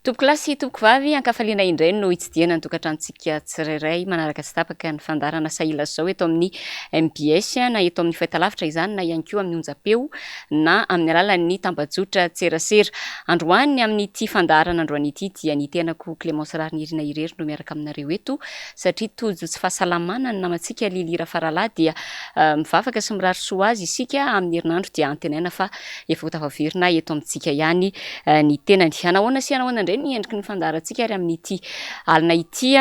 Tompoko lasy tompoko vavy ankafaliana indray no hitsidiana ny tokantranontsika tsirairay manaraka tsy tapaka ny fandarana sahila zao eto amin'ny MBS na eto amin'ny fahitalavitra izany na ihany koa amin'ny onjam-peo na amin'ny alalan'ny tambajotra tserasera. Androany amin'ity fandarana androany ity dia ny tenako Clémence Rarinirina Irery no miaraka aminareo eto satria tojo tsy fahasalamana ny namantsika Lilira Faralahy dia mivavaka sy mirary soa azy isika amin'ny herinandro dia antenaina fa efa tafaverina eto amintsika ihany ny tenany. Anahoana sy anahoana indray ny endriky ny fandarantsika ary amin'ity alina ity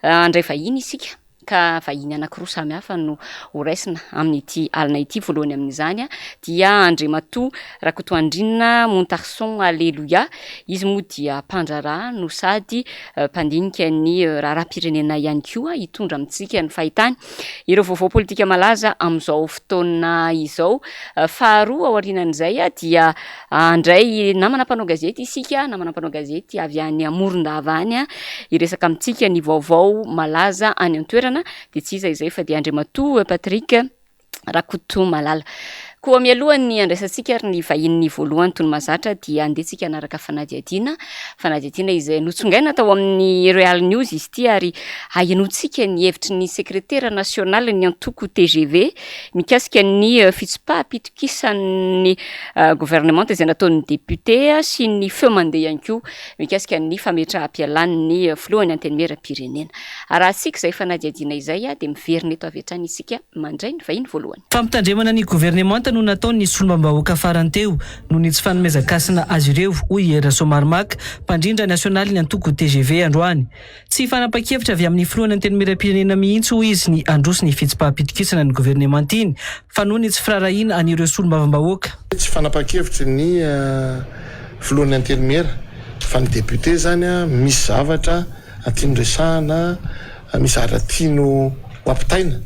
andray vahiny isika ka vahiny anankiroa samy hafa no horaisina amin'ity alina ity. Voalohany amin'izany dia Andriamatoa Rakotoandrinina Montarson Alleluia, izy moa dia mpandraraha no sady mpandinika ny raharaham-pirenena ihany koa hitondra amintsika ny fahitany ireo vaovao politika malaza amin'izao fotoana izao. Faharoa aorianan'izay dia andray namana mpanao gazety isika, namana mpanao gazety avy any Morondava any iresaka amintsika ny vaovao malaza any an-toerana dia tsy iza izay fa dia Andriamatoa Patrick Rakotomalala. Koa mialohany andraisantsika ary ny vahin'ny voalohany toy ny mahazatra dia andehantsika anaraka fanadihadiana izay notsongaina tao amin'ny Royal News izy ity ary ahenoantsika ny hevitry ny sekretera nasional ny antoko TGV mikasika ny fitsipaham-pitokisan'ny gouvernement izay nataon'ny député sy ny feu mandeha ihany koa mikasika ny fametraha-pialan'ny filohan'ny antenimieram-pirenena. Raha sika izay fanadihadiana izay dia miverina eto avy hatrany isika mandray ny vahiny voalohany. Fampitandremana ny gouvernement no nataony solombam-bahoaka faranteo no ny tsy fanomezan-kasina azy ireo hoy Era Somarmak, mpandrindra nasionaly ny antoko TGV androany. Tsy fanapa-kevitra avy amin'ny filohan'ny antenimieram-pirenena mihitsy hoy izy ny androso ny fitsipaham-pitokisana ny gouvernement iny fa noho ny tsy firarahina an'ireo solombam-bahoaka. Tsy fanapa-kevitra ny filohan'ny antenimiera fa ny député zany misy zavatra tiany resahana, misy zavatra tiano ho ampitaina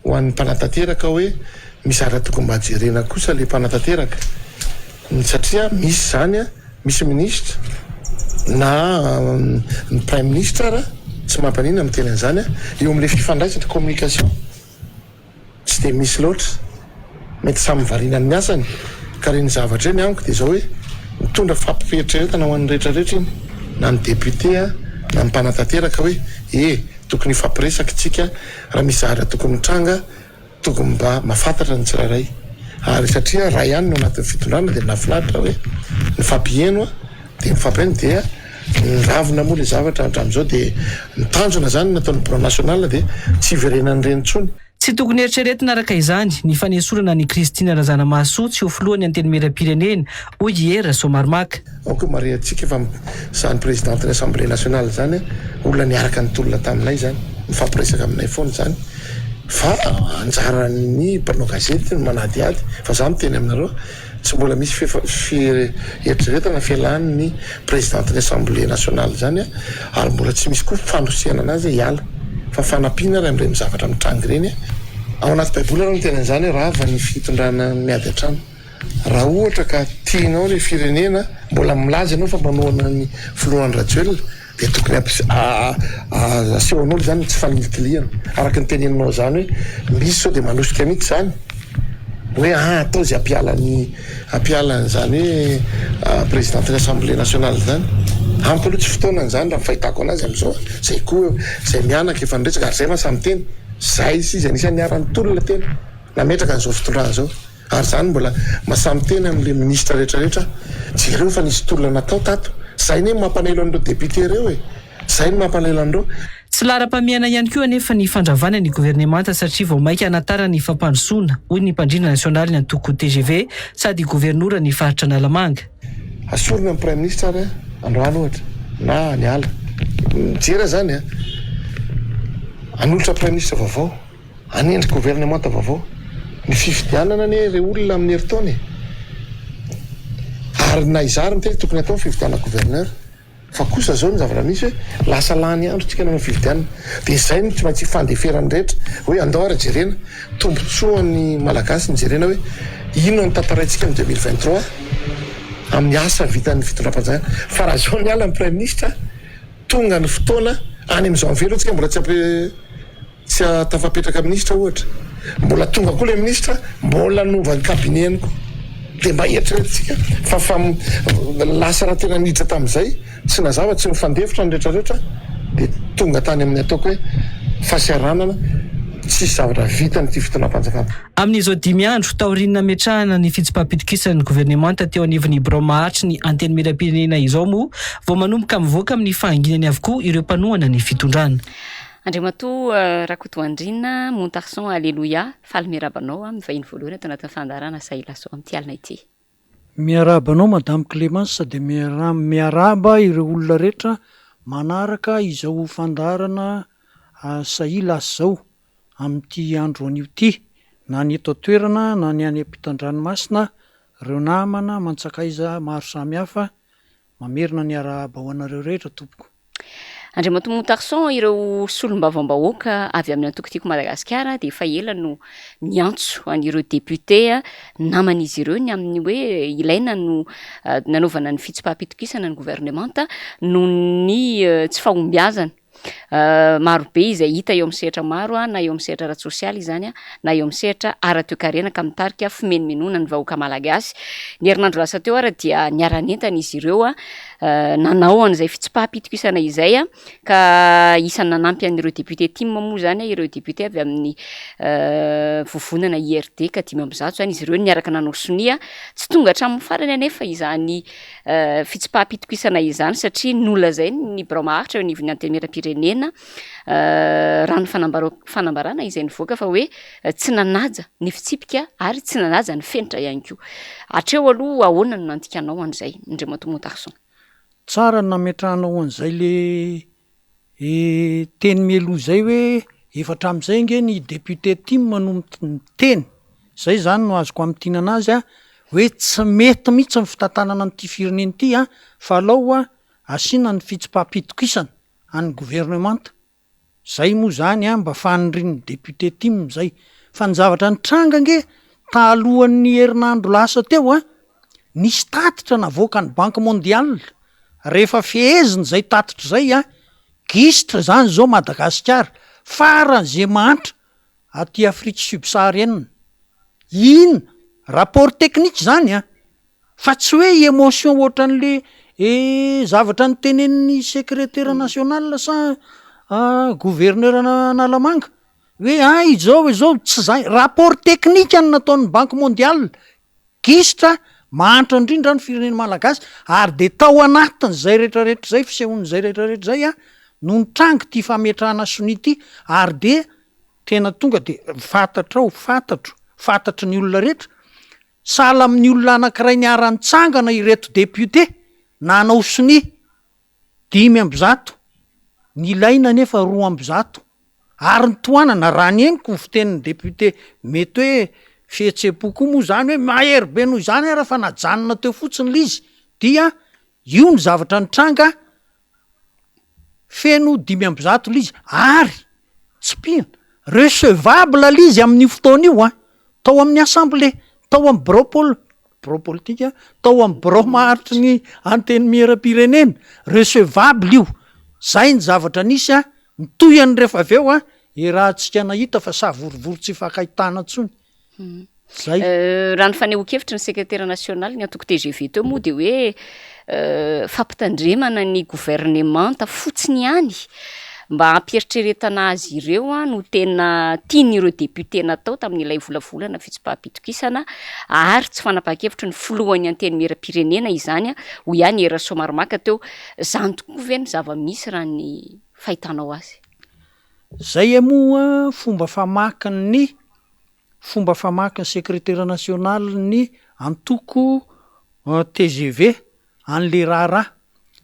ho an'ny mpanatanteraka hoe misy zavatra tokony mba jerena kosa le mpanatanteraka satria misy zany misy ministre na ny prime ministre tsy mampanina amin'ny tenany zany eo amin'le fifandraisana communication tsy dia misy loatra, mety samy variana ny asany ka reny zavatra eny amiko dia zao hoe mitondra fampiferitreretana ho an'ny rehetrarehetra iny na ny député na ny mpanatanteraka hoe tokony ifampiresaka tsika raha misy zavatra tokony mitranga tokony mba mahafantatra ny tsirairay ary satria raha ihany no anatin'ny fitondrana dia nafinaritra hoe ny fampieno dia mifampiaino dia niravina moa le zavatra hatramin'izao dia nitanjona zany nataon'ny bureau national dia tsy iverenany reny intsony. Tsy tokony eritreretina araka izany ny fanesorana ny Kristina Razanamahasoa tsy ho filohan'ny antenimieram-pirenena hoy Era Somarmak. Ako mare antsika efa sahany présidente ny assemblée nationale zany olona niaraka ny tolona taminay zany mifampiresaka aminay foana zany fa anjaran'ny mpanao gazety ny manadiady fa za miteny aminareo tsy mbola misy eritreretana fialan'ny présidente ny assemblée nationale zany ary mbola tsy misy koa fandrosiana anazy hiala fa fanampiana raha amin'ireny zavatra mitrangy ireny ao anaty baiboly raha no tenan'izany raha va ny fitondrana miady an-trano raha ohatra ka tianao ny firenena mbola milaza ianao fa manohana ny filohan'ny rajoelina dia tokony asehoan'olo zany tsy fanilitiliana araka ny teneninao zany hoe misy sao dia manosika mihitsy zany hoe atao zay ampialany zany hoe présidente ny assemblée nationale zany amiko aloha tsy fotoanany zany raha fahitako anazy amin'izao zay koa zay mianaka efa niretsaka ary zay masamy teny zay sy izy anisany niaran'ny tolona teny nametraka n'izao fitondrana zao ary zany mbola masamy teny amin'le ministre rehetrarehetra jereo fa nisy tolona natao tato zay ne mampanelo an'ireo député reo zay no mampanelo an'ireo. Tsy lara-pamiana ihany koa anefa ny fandravana ny gouvernemanta satria vao maika hanatara ny fampandrosoana hoy ny mpandrindra nasionaly ny antoko TGV sady gouvernoura ny faritra Analamanga. Asorina ny prime ministre ary androany ohatra na ny ala mijera zany anolotra prime ministre vaovao anendry gouvernemanta vaovao ny fifidianana ne re olona amin'ny heritaony ary na izary ny tena tokony atao ny fifidiana gouverneur fa kosa zao ny zavatra misy hoe lasa lany andro tsika na fifidianana dia izay no tsy maintsy fandeferany rehetra hoe andao ara jerena tombotsoan'ny malagasy ny jerena hoe ino ny tantaraintsika amin'ny 2023 amin'ny asa vitan'ny fitondram-panjakana fa raha zao ny ala ny prime ministre tonga ny fotoana any amin'izao am'velo tsika mbola tsy tafapetraka ministra ohatra mbola tonga koa le ministra mbola nova ny kabineny koa de mba eritreretintsika fa lasa raha tena niditra tamin'izay tsy nazava tsy mifandevitra ny rehetrarehetra de tonga tany amin'ny ataoko hoe fasiaranana tsisy zavatra vita nyty fitonam-panjakana. Amin'izao 10 andro taorinina metrahana ny fitsipaham-pitokisan'ny gouvernemanta teo anivon'ny Birao Maharitra ny anteny miram-pirenena izao moa vao manomboka mivoaka amin'ny fahanginany avokoa ireo mpanohana ny fitondrana. Andriamatoa Rakotoandrina Montarson Alleluia faly miarabanao mivahiny voalohany ato anatin'ny fandarana Sahilaso amin'ity alina ity. Miarabanao Madame Clémence de miaraba ireo olona rehetra manaraka izao fandarana Sahilaso zao amin'ity andro anio ity, na ny eto toerana na ny any ampitan-dranomasina, ireo namana mantsakaiza maro samihafa mamerina ny arahaba ho anareo rehetra tompoko. Andriamatoa Montarson, ireo solombavam-bahoaka avy amin'ny antoko-tiako Madagasikara dia efa ela no miantso an'ireo député naman'izy ireo ny amin'ny hoe ilaina no nanaovana ny fitsipaham-pitokisana ny gouvernemanta noho ny tsy fahombiazana marobe izay hita eo amin'ny sehatra maro na eo amin'ny sehatra ara-tsosialy izany na eo amin'ny sehatra ara-toekarena ka mitarika fimenimenoana ny vahoaka malagasy. Ny herinandro lasa teo ara dia niara-nentana izy ireo nanao an'izay fitsipaham-pitokisana izay ka isany nanampy an'ireo député tim moa zany ireo député avy amin'ny vovonana IRD ka 500 zany izy ireo niaraka nanao sonia tsy tonga hatramin'ny farany anefa izany fitsipaham-pitokisana izany satria nolazay ny Birao Maharitra eo anivon'ny anteny miram-pirenena raha ny fanambarana izay nivoaka fa hoe tsy nanaja ny fitsipika ary tsy nanaja ny fenitra ihany koa. Hatreo aloha ahoana no nantikanao an'izay Andriamatoa Montarson? Tsara nametrahanao an'izay le teny mielo zay hoe efatra amin'izay nge ny député tim no miteny zay zany no azoko amin'tinana azy hoe tsy mety mihitsy ny fitantanana n'ity firenena ity fa alao asiana ny fitsipaham-pitokisana any gouvernemanta. Zay moa zany mba faniriny député tim zay fa ny zavatra nitranga nge talohan'ny herinandro lasa teo nisy tatitra navoaka ny Banque mondiale rehefa feheziny zay tatitra zay gisitra zany zao Madagasikara faran'izay mantra aty Afrique subsaharienne. Ina rapport technique zany fa tsy hoe émotion ohatran'le zavatra nytenenin'ny secrétaire national sa gouverneur Analamanga hoe izao tsy zay, rapport technique any nataon'ny Banque mondiale gisitra mantra indrindra ny firenena malagasy ary de tao anatiny zay rehetrarehetra zay fisehon'zay rehetrarehetra zay no nitranga ty fametrahana sony ity ary de tena tonga de fantatro ny olona rehetra sala amin'ny olona anankiray niara-nitsangana ireto député nanao sony 500 ny ilaina nefa 200 ary ny toanana raha ny eniko fitenin'ny député mety hoe fihetsem-po koa moa zany hoe mahery be noho izany raha fa najanona teo fotsiny lizy dia io ny zavatra nitranga feno 500 lizy ary tsy pihana recevable lizy amin'ny fotoana io tao amin'ny assemblée tao amin'ny bureau politique tao amin'ny Birao Maharitra ny anteny miram-pirenena recevable io. Zay ny zavatra nisy nitoyany rehefa avy eo rahantsika nahita fa sa vorivory tsy fakahitana ntsony. Zay raha ny faneho-kevitra ny secrétaire national ny antoko TGV teo moa de hoe fampitandremana ny gouvernemanta fotsiny ihany mba hampieritreretana azy ireo no tena tian'ireo député natao tamin'ilay volavolana fitsipaham-pitokisana ary tsy fanapahan-kevitra ny filohan'ny anteny miram-pirenena izany ho ihany era somaromaka teo zany tokoa ve ny zava-misy raha ny fahitanao azy? Zay moa fomba famakin'ny secrétaire national ny antoko TGV an'le raha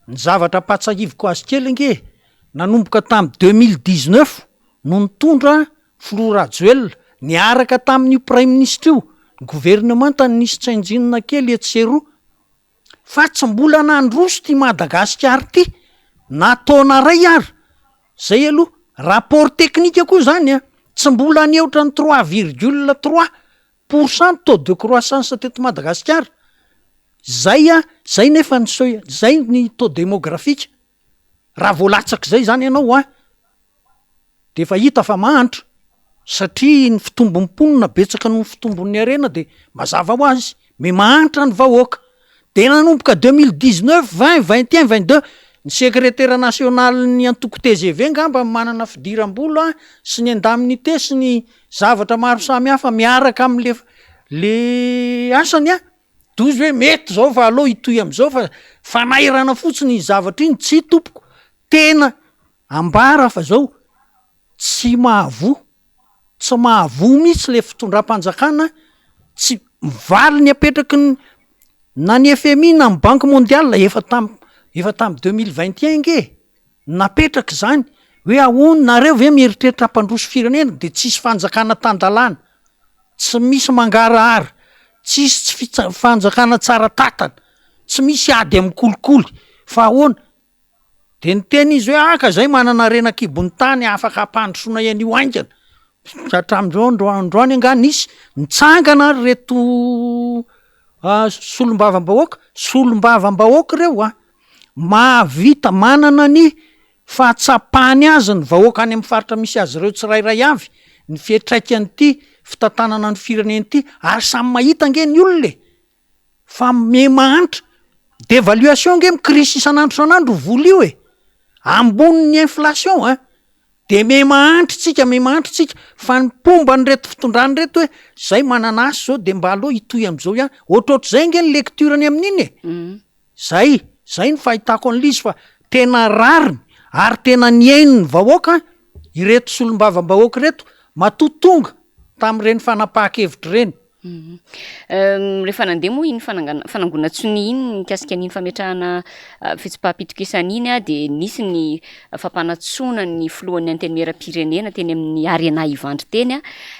ny zavatra patsahiviko azy kely nge nanomboka tamin'ny 2019 no nitondra Flora Rajoelina niaraka tamin'ny prime ministre io ny gouvernemanta nisy tsainjinina kely etseroa fa tsy mbola nandroso ty Madagasikara ty nataona ray ary zay aloha rapport technique koa zany tsy mbola neotra ny 3,3% taux de croissance teto Madagasikara. Zay nefa zay ny taux démographique raha voalatsaky zay zany ianao de fa hita fa mahantra satria ny fitombon'ny mponina betsaka no ny fitombon'ny arena de mazava ho azy me mahantra ny vahoaka de nanomboka 2019 20 21 22 ny sekretera nasionaly antoko TGV ngamba manana fidiram-bolo sy ny andamin'ite sy ny zavatra maro samy hafa miaraka am'le asany dozy hoe mety zao fa aloha itoy am'izao fa fanairana fotsiny ny zavatra iny tsy tompoko tena ambara fa zao tsy mahavo mihitsy le fitondram-panjakana tsy mivaly ny apetraky na ny FMI na ny banque mondiale efa tamy 2021 nge napetraky zany hoe ahoana nareo ve mieritreritra hampandroso firenena de tsisy fanjakana tandalana tsy misy mangarahara tsisy tsy fanjakana tsara tatana tsy misy ady amin'ny kolikoly fa ahoana de ny teny izy hoe aka zay manana arena kibony tany afaka hampandrosona ian'io aingana hatramin'izao androany anga nisy nitsangana reto solombavam-bahoaka reo mahavita manana ny fahatsapany azy ny vahoaka any amin'ny faritra misy azy ireo tsirairay avy ny fietraikan'ity fitantanana ny fireneny ity ary samy mahita nge ny olona fa me mahantra dévaluation nge mikrisy isan'andro vola io ambony inflation de me mahantra tsika fa ny pomba ny reto fitondrany reto hoe zay manana asy zao de mba aloha itoy am'izao ohatrohatr'zay nge ny lecturany amin'iny zay ny fahitako an'lizy fa tena rariny ary tena niainy ny vahoaka ireto solombavam-bahoaka reto matotonga tam'ireny fanapaha-kevitra reny rehefa nandeha moa iny fanangonan-tsony iny mikasika an'iny fametrahana fitsim-pahapitokisana iny de nisy ny fampanatsoana ny filohan'ny antenimieram-pirenena teny amin'ny arena ivandry teny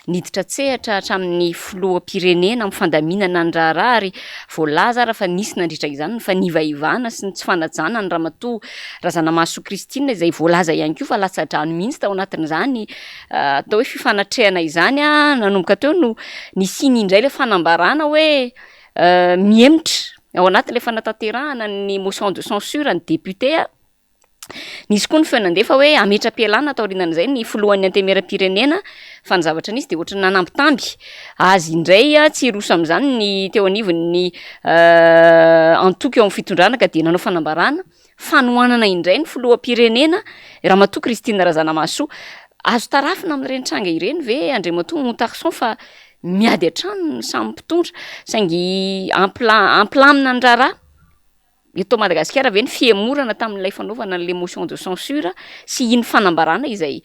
niditra tsehatra hatramin'ny filoham-pirenena amin'ny fandaminana ny raharaha ary voalaza raha fa nisy nandritra izany fa nivaivana sy ny tsy fanajana ny ramatoa Razanamaso Kristina izay voalaza ihany koa fa latsa-drano mihitsy tao anatin'izany atao hoe fifanatrehana izany nanomboka teo no nisiny indray le fanambarana hoe miemitra ao anaty le fanatanterahana ny motion de censure ny député nisy koa ny fenandefa hoe ametra-pialana atao rinan'izay ny filohan'ny antemera-pirenena fa ny zavatra nisy de ohatrany nanambitamby azy indray tsy roso am'izany ny teo anivon'ny antoky eo amin'ny fitondrana ka de nanao fanambarana fanohanana indray ny filoham-pirenena ramatoa Kristina Razanamaso azo tarafina amin'ireny tranga ireny ve Andriamatoa Montarson fa miady atrano samy mpitondra saingy amplamina ny raharaha eto Madagasikara ve ny fiemorana tamin'ilay fanaovana n'le motion de censure sy iny fanambarana izay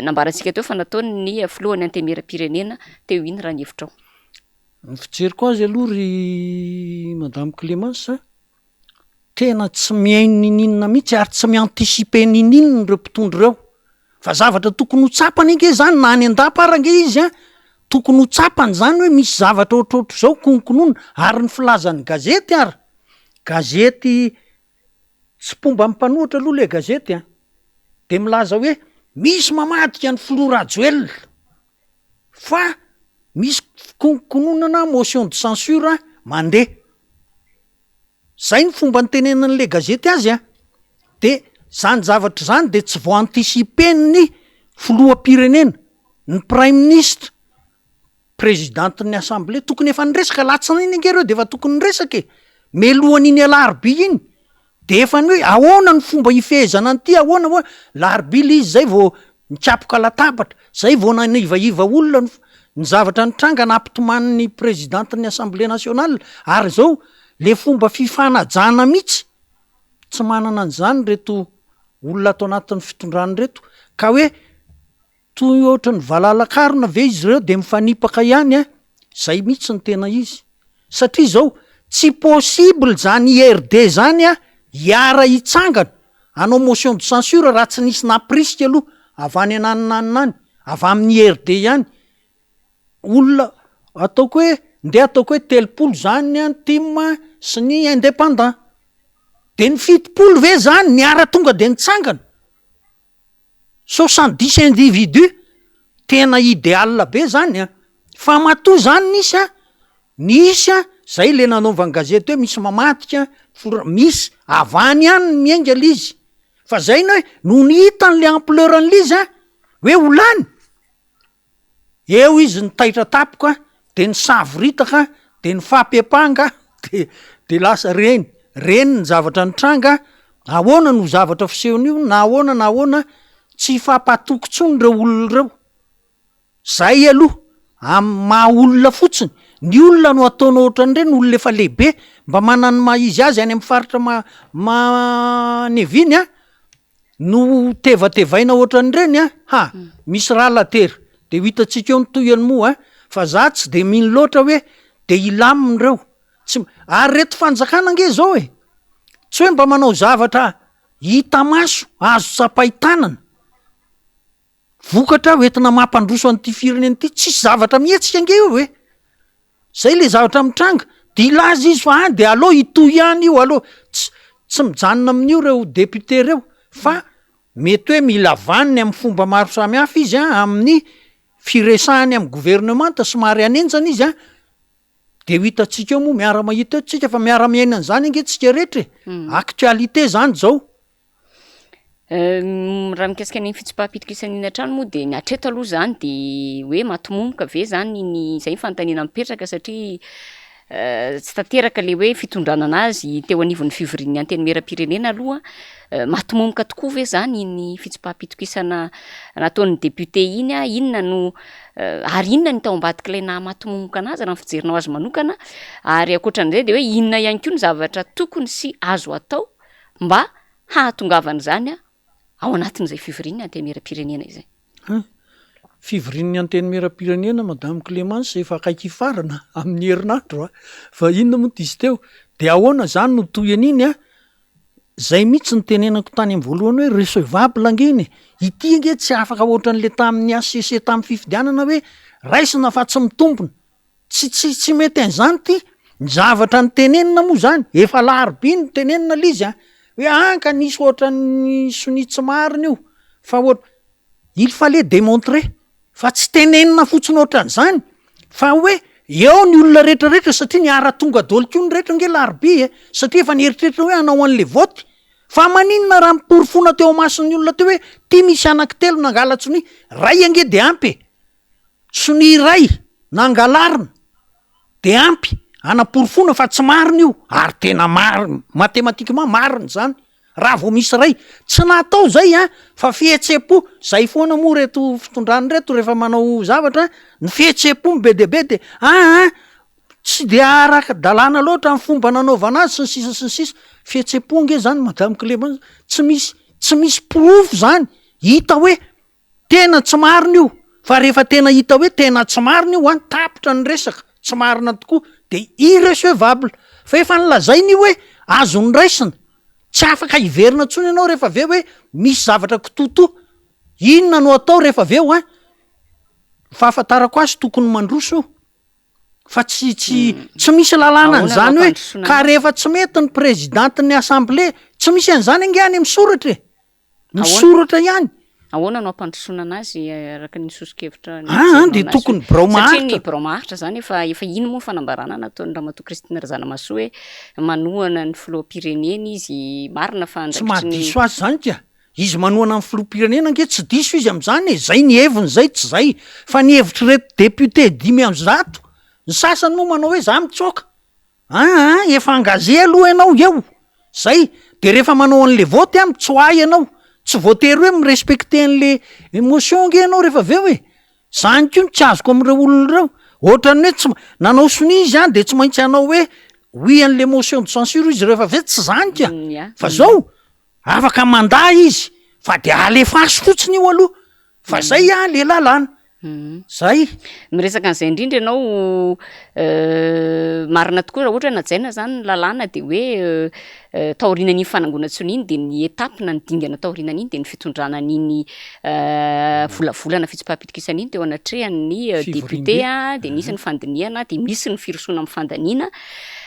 nambarantsika teo fa nataony ny filohan'ny antemera-pirenena teo iny raha ny hevitrao ny fijeriko azy aloha ry Madame Clémence tena tsy miaino ninina mihitsy ary tsy miantisipe ninina reo mpitondra reo fa zavatra tokony ho tsapany nge zany na any an-dapara nge izy tokony ho tsapany zany hoe misy zavatra ohatrohatro zao konkonona ary ny filazan'ny gazety ary gazety tsy pomba mimpanohitra aloha le gazety de milaza hoe misy mamadika ny filoha Rajoelina fa misy konkononana motion de censure mandeha zay ny fomba nytenenan'le gazety azy de zany zavatra zany de tsy vo antisipen'ny filoham-pirenena ny prime ministre présidentin'ny assemblée tokony efa niresaka latsana iny ngereo de efa tokony niresaka melohan'iny alarby iny de efa ny hoe ahoana ny fomba ifehezana an'ity ahoana hoe larby le izy zay vo nitsapoka latabatra zay vo nanivaiva olona ny zavatra nitranga nampitomany présidentin'ny assemblée nationale ary zao le fomba fifanajana mihitsy tsy manana an'izany reto olona atao anatin'ny fitondrany reto ka hoe toy ohatra ny valalakarona ve izy reo de mifanipaka ihany zay mihitsy ny tena izy satria zao tsy possible zany IRD zany hiara hitsangana anao motion de censure raha tsy nisy naprisika aloha avy any ananinaniny avy amin'ny IRD ihany olona ataoko hoe ndeha ataoko hoe telopolo zany antime sy ny indépendant de ny fitopolo ve zany ny ara tonga de nitsangana 70 individu tena idéal be zany fa matoa zany nisy zay le nanaovany gazety hoe misy mamadika misy avany any miainga lizy fa zay no hoe no ny hitan'le ampleuran'lizy hoe olany eo izy ny taitra tapoka de ny savoritaka de ny fampepanga de lasa reny ny zavatra nitranga ahoana no zavatra fisehoan'io na ahoana tsy fampatokontsony reo olona reo zay aloha maha olona fotsiny ny olona no ataona ohatran'ireny olona efa lehibe mba manany maizy azy any amin'ny faritra maneviny no tevatevaina ohatran'ireny misy ralatery de ho hitatsika eo nytoyany moa fa za tsy de mino loatra hoe de ilaminy reo ary reto fanjakana nge zao tsy hoe mba manao zavatra hita maso azo tsapaitanana vokatra hoentina mampandroso an'ity firenena ity tsisy zavatra mihetsika nge io zay le zavatra mitranga de ilaza izy fa de aloha itoy ihany io aloha tsy mijanona amin'io reo député reo fa mety hoe mila vaniny amin'ny fomba maro samihafa izy amin'ny firesahany amin'ny gouvernemanta somary anenjana izy de ho hitatsika eo moa miara mahita tsika fa miara miainana zany ange tsika rehetra actualité zany zao raha mikasika ny fitsipaham-pitokisana trano moa de ny atreto aloha zany de hoe matimomoka ve zany zay fantanina mipetraka satria tsy tanteraka le hoe fitondrana anazy teo anivon'ny fivorian'ny antenimieram-pirenena aloha matimomoka tokoa ve zany ny fitsipaham-pitokisana nataon'ny député iny inona no ary inona ny tao ambadika ilay nahamatimomoka anazy raha ny fijerinao azy manokana ary akoatran'izay de hoe inona ihany koa ny zavatra tokony sy azo atao mba hahatongavana zany ao anatin'izay fivorian'ny antenimieram-pirenena izay fivorian'ny antenimieram-pirenena madame Clémence efa akaiky hifarana amin'ny herinandro fa inona moa dizy teo de ahoana zany no toyan'iny zay mihitsy ny tenenako tany amin'ny voalohany hoe recevable angeny ity nge tsy afaka ohatran'le tamin'ny ACC tamin'ny fifidianana hoe raisina fa tsy mitombona tsy mety an'izany ty ny zavatra ny tenenina moa zany efa laharoby ny tenenina lizy hoe anka nisy ohatran'ny sonitsy marina io fa il fallait démontrer fa tsy tenenina fotsiny ohatran'izany fa hoe eo ny olona rehetrarehetra satria ny ara-tonga dolo-ko ny rehetra nge laharoby satria efa nieritreritra hoe hanao an'le voty fa maninona raha miporofona teo mason'ny olona teo hoe ty misy anaky telo nangalatsony ray ange de ampy sony ray nangalarina de ampy anaporofona fa tsy marina io ary tena matematikement marina zany raha vao misy ray tsy natao zay fa fihetse-po zay foana moa reto fitondrany reto rehefa manao zavatra ny fihetse-po be de tsy de araka dalàna loatra amin'ny fomba nanaovana azy sy ny sisa fihetse-po nge zany madame Clémence tsy misy profo zany hita hoe tena tsy marina io fa rehefa tena hita hoe tena tsy marina io tapitra ny resaka tsy marina tokoa de irrecevable fa efa nylazainy io hoe azo ny raisina tsy afaka hiverina ntsony ianao rehefa aveo hoe misy zavatra kitoto inona no atao rehefa aveo fahafantarako azy tokony mandroso fa tsy misy lalàna an'izany hoe ka rehefa tsy mety ny présidentiny assemblée tsy misy an'izany ange any amin'ny soratra misoratra ihany ahoana no ampandrosoana anazy araka ny sosokevitra de tokony birao maharitra satria ny birao maharitra zany efa ino moa fanambarana nataon'ny Ramatoa Christine Razanamasoa hoe manohana ny filoham-pirenena izy marina fa tsy mahadiso azy zany ka izy manohana ny filoham-pirenena nge tsy diso izy am'izany zay ny heviny zay tsy zay fa ny hevitry reto député 500 ny sasany moa manao hoe za mitsoka efa angaze aloha ianao eo zay de rehefa manao an'le voty mitsoay ianao tsy voatery hoe mirespecte an'le émotion nge ianao rehefa aveo zany ko tsy azoko am'ireo olona reo ohatrany hoe tsy nanao soni izy de tsy maintsy anao hoe oui an'le motion de censure izy rehefa aveo tsy zany ka fa zao afaka manda izy fa de alefasy fotsiny io aloha fa zay le lalàna zay miresaka an'izay indrindra ianao marina tokoa raha ohatra hoe najaina zany ny lalàna de hoe taorinan'iny fanangonantsony iny de ny etapy na ny dingana taorinan'iny de ny fitondrana an'iny volavolana fitsipaham-pitokisana iny teo anatrehan'ny député de misy ny fandiniana de misy ny firosoana amin'ny fandaniana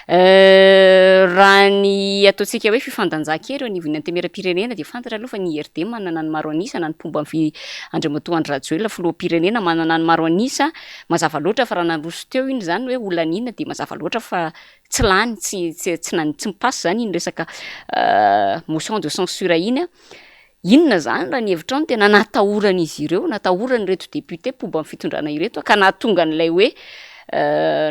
raha ny ataontsika hoe fifandanjaka ero anivon'ny antenimieram-pirenena de fantatra aloha fa ny IRD manana ny maro anisa na ny mpomba Andriamatoa Andry Rajoelina filoham-pirenena manana ny maro anisa mazava loatra fa raha nandroso teo iny zany hoe olanina de mazava loatra fa tsy lany tsy mipasy zany iny resaka motion de censure iny inona zany raha ny hevitra ao no tena natahorana izy ireo, natahorany reto député pomba amin'ny fitondrana ireto ka nahatonga n'ilay hoe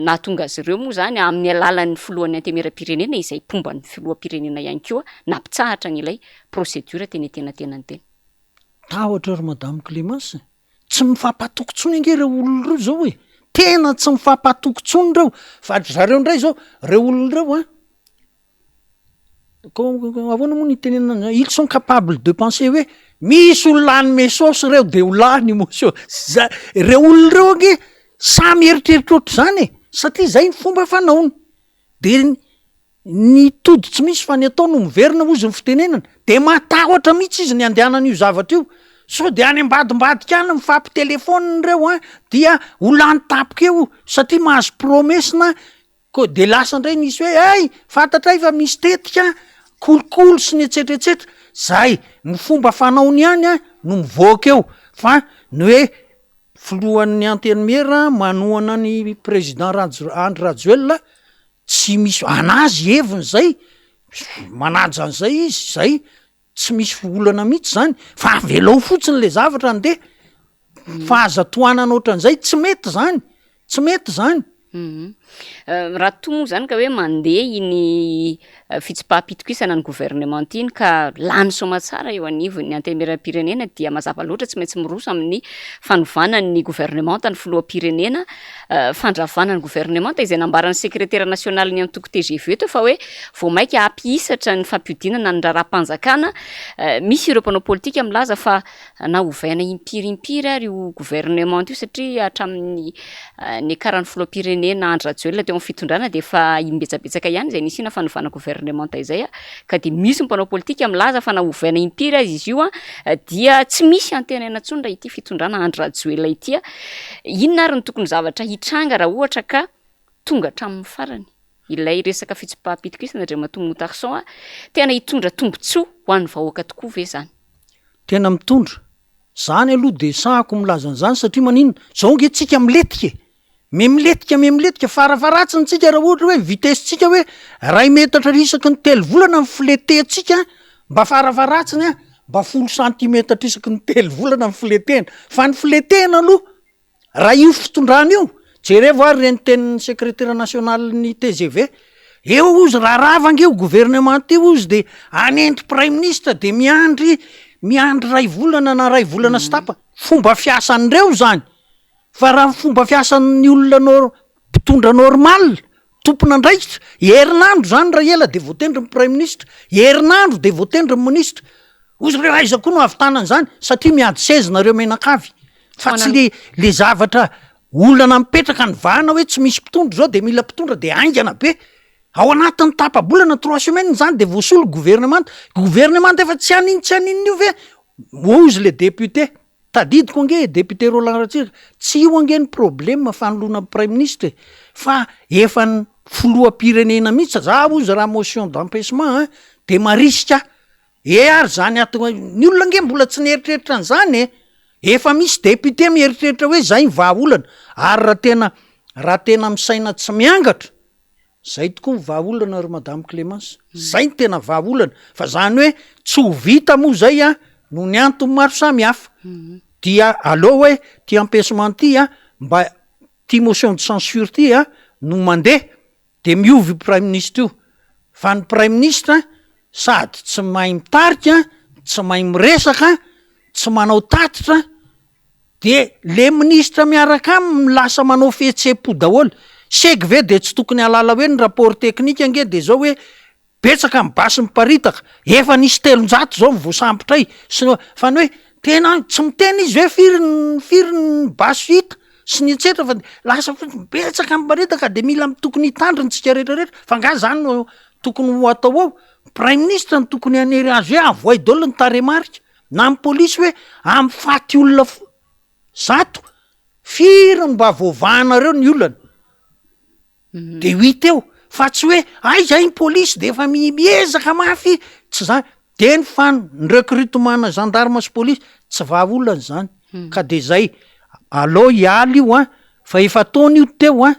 nahatonga azy ireo moa zany amin'ny alalan'ny filohan'ny antemeram-pirenena izay pomba ny filoham-pirenena ihany koa nampitsahatra n'ilay procédure teny tena teny. Tahotra ry madame Clémence, tsy mifampatokontsony ange reo olona reo zao hoe tena tsy mifampatokontsony reo fa zareo ndray zao reo olona reo ahoana moa ny tenenana ils sont capables de penser hoe misy olona anome saosy reo de olany mosio reo olona reo ange samy eritreritra oatra zany satria zay ny fomba fanaony de ny tody tsy misy fa ny atao no miverina ozy ny fitenenana de matahotra mihitsy izy ny andehanan'io zavatra io so de any ambadimbadika any mifampitelefôniny reo dia olany tapika eo satria mahazo promesina ko de lasa indray nisy hoe ay fantatray fa misy tetika kolokolo sy ny etsetreetsetra zay ny fomba fanaony ihany no mivoaka eo fa ny hoe filohan'ny antenimera manohana ny président Andry Rajoelina tsy misy anazy heviny zay manaja an'izay izy zay tsy misy olana mihitsy zany fa velao fotsiny le zavatra de fahazatoanana ohatran'izay tsy mety zany raha toa moa zany ka hoe mandeha iny fitsipaham-pitokisana ny gouvernement iny ka lany soma tsara eo anivon'ny antemeram-pirenena dia mazava loatra tsy maintsy miroso amin'ny fanovanan'ny gouvernementa ny filoham-pirenena fandravanany gouvernementa izay nambaran'ny secrétaire national ny antoko TGV teo fa hoe vao maika ampihisatra ny fampiodinana ny raharam-panjakana misy ireo mpanao politika milaza fa naovaina impirimpiry ary io gouvernement io satria hatramin'ny ny karan'ny filoham-pirenena Andry Rajoelina teo amin'ny fitondrana de fa imbetsabetsaka ihany zay nisina fanovana gouvernementa izay ka de misy mpanao politika milaza fa naovaina impiry azy izy io dia tsy misy antenana intsony raha ity fitondrana Andry Rajoelina ity inona ary ny tokony zavatra hitranga raha ohatra ka tonga hatramin'ny farany ilay resaka fitsipaham-pitokisana dre matombo tarson tena hitondra tombontsoa ho an'ny vahoaka tokoa ve zany tena mitondra zany aloha de sahako milaza an'izany satria maninona zao nge tsika miletika farafaratsiny tsika raha ohatra hoe vitesetsika hoe 2 metatra isaky ny 3 volana ny filetentsika mba farafaratsiny mba 10 centimetatra isaky ny 3 volana ny filetena fa ny filetena aloha raha io fitondrana io jerevo ary reny tenin'ny secrétaire national ny TGV eo ozy raha ravangeo gouvernement io ozy de anendry prime ministre de miandry 2 volana na 2 volana sy tapa fomba fiasan'ireo zany fa raha fomba fiasan'ny olona mpitondra normal tompona andraikitra herinandro zany raha ela de voatendry ny prime ministre herinandro de voatendry ny ministre ozy reo aiza koa no avitanana zany satria miady sezinareo menakavy fa tsy le zavatra olana mipetraka ny vahana hoe tsy misy mpitondra zao de mila mpitondra de aingana be ao anatin'ny tapabolana 3 semaines zany de voasolo gouvernement efa tsy aninina io ve ozy le député tadidiko ange député Roland Ratsir tsy io ange ny problème fanoloana prime ministre fa efa ny filoham-pirenena mihitsy za ozy raha motion d'empêchement de marisika ary zany ny olona ange mbola tsy nieritreritra an'izany efa misy député mieritreritra hoe zay ny vahaolana ary raha tena misaina tsy miangatra zay tokoa ny vahaolana ry madame Clémence zay ny tena vahaolana fa zany hoe tsy ho vita moa zay no ny antony maro samy hafa dia aloha hoe ty empêchement ty mba ty motion de censure ty no mandeha de miovy prime ministre io fa ny prime ministre sady tsy mahay mitarika tsy mahay miresaka tsy manao tatitra de le ministre miaraka lasa manao fihetsem-po daholo segy ve de tsy tokony halala hoe ny rapport technique ange de zao hoe betsaka mibasy miparitaka efa nisy 300 zao mivoasambotray fa ny hoe tena tsy miteny izy hoe firy ny basy hita sy ny etsetra fa lasa betsaka miparitaka de mila tokony hitandriny-tsika rehetrarehetra fa nga zany no tokony ho atao ao prime ministre ny tokony hanery azy hoe avoay daholo ny taremarika na amin'ny polisy hoe am'faty olona 100 firy mba voavahanareo ny olana de 8 eo fa tsy hoe zay ny polisy de efa miezaka mafy tsy zany de ny ny recrutement na gendarme sy polisy tsy vahaolana zany ka de zay alo hialy io fa efa taony io teo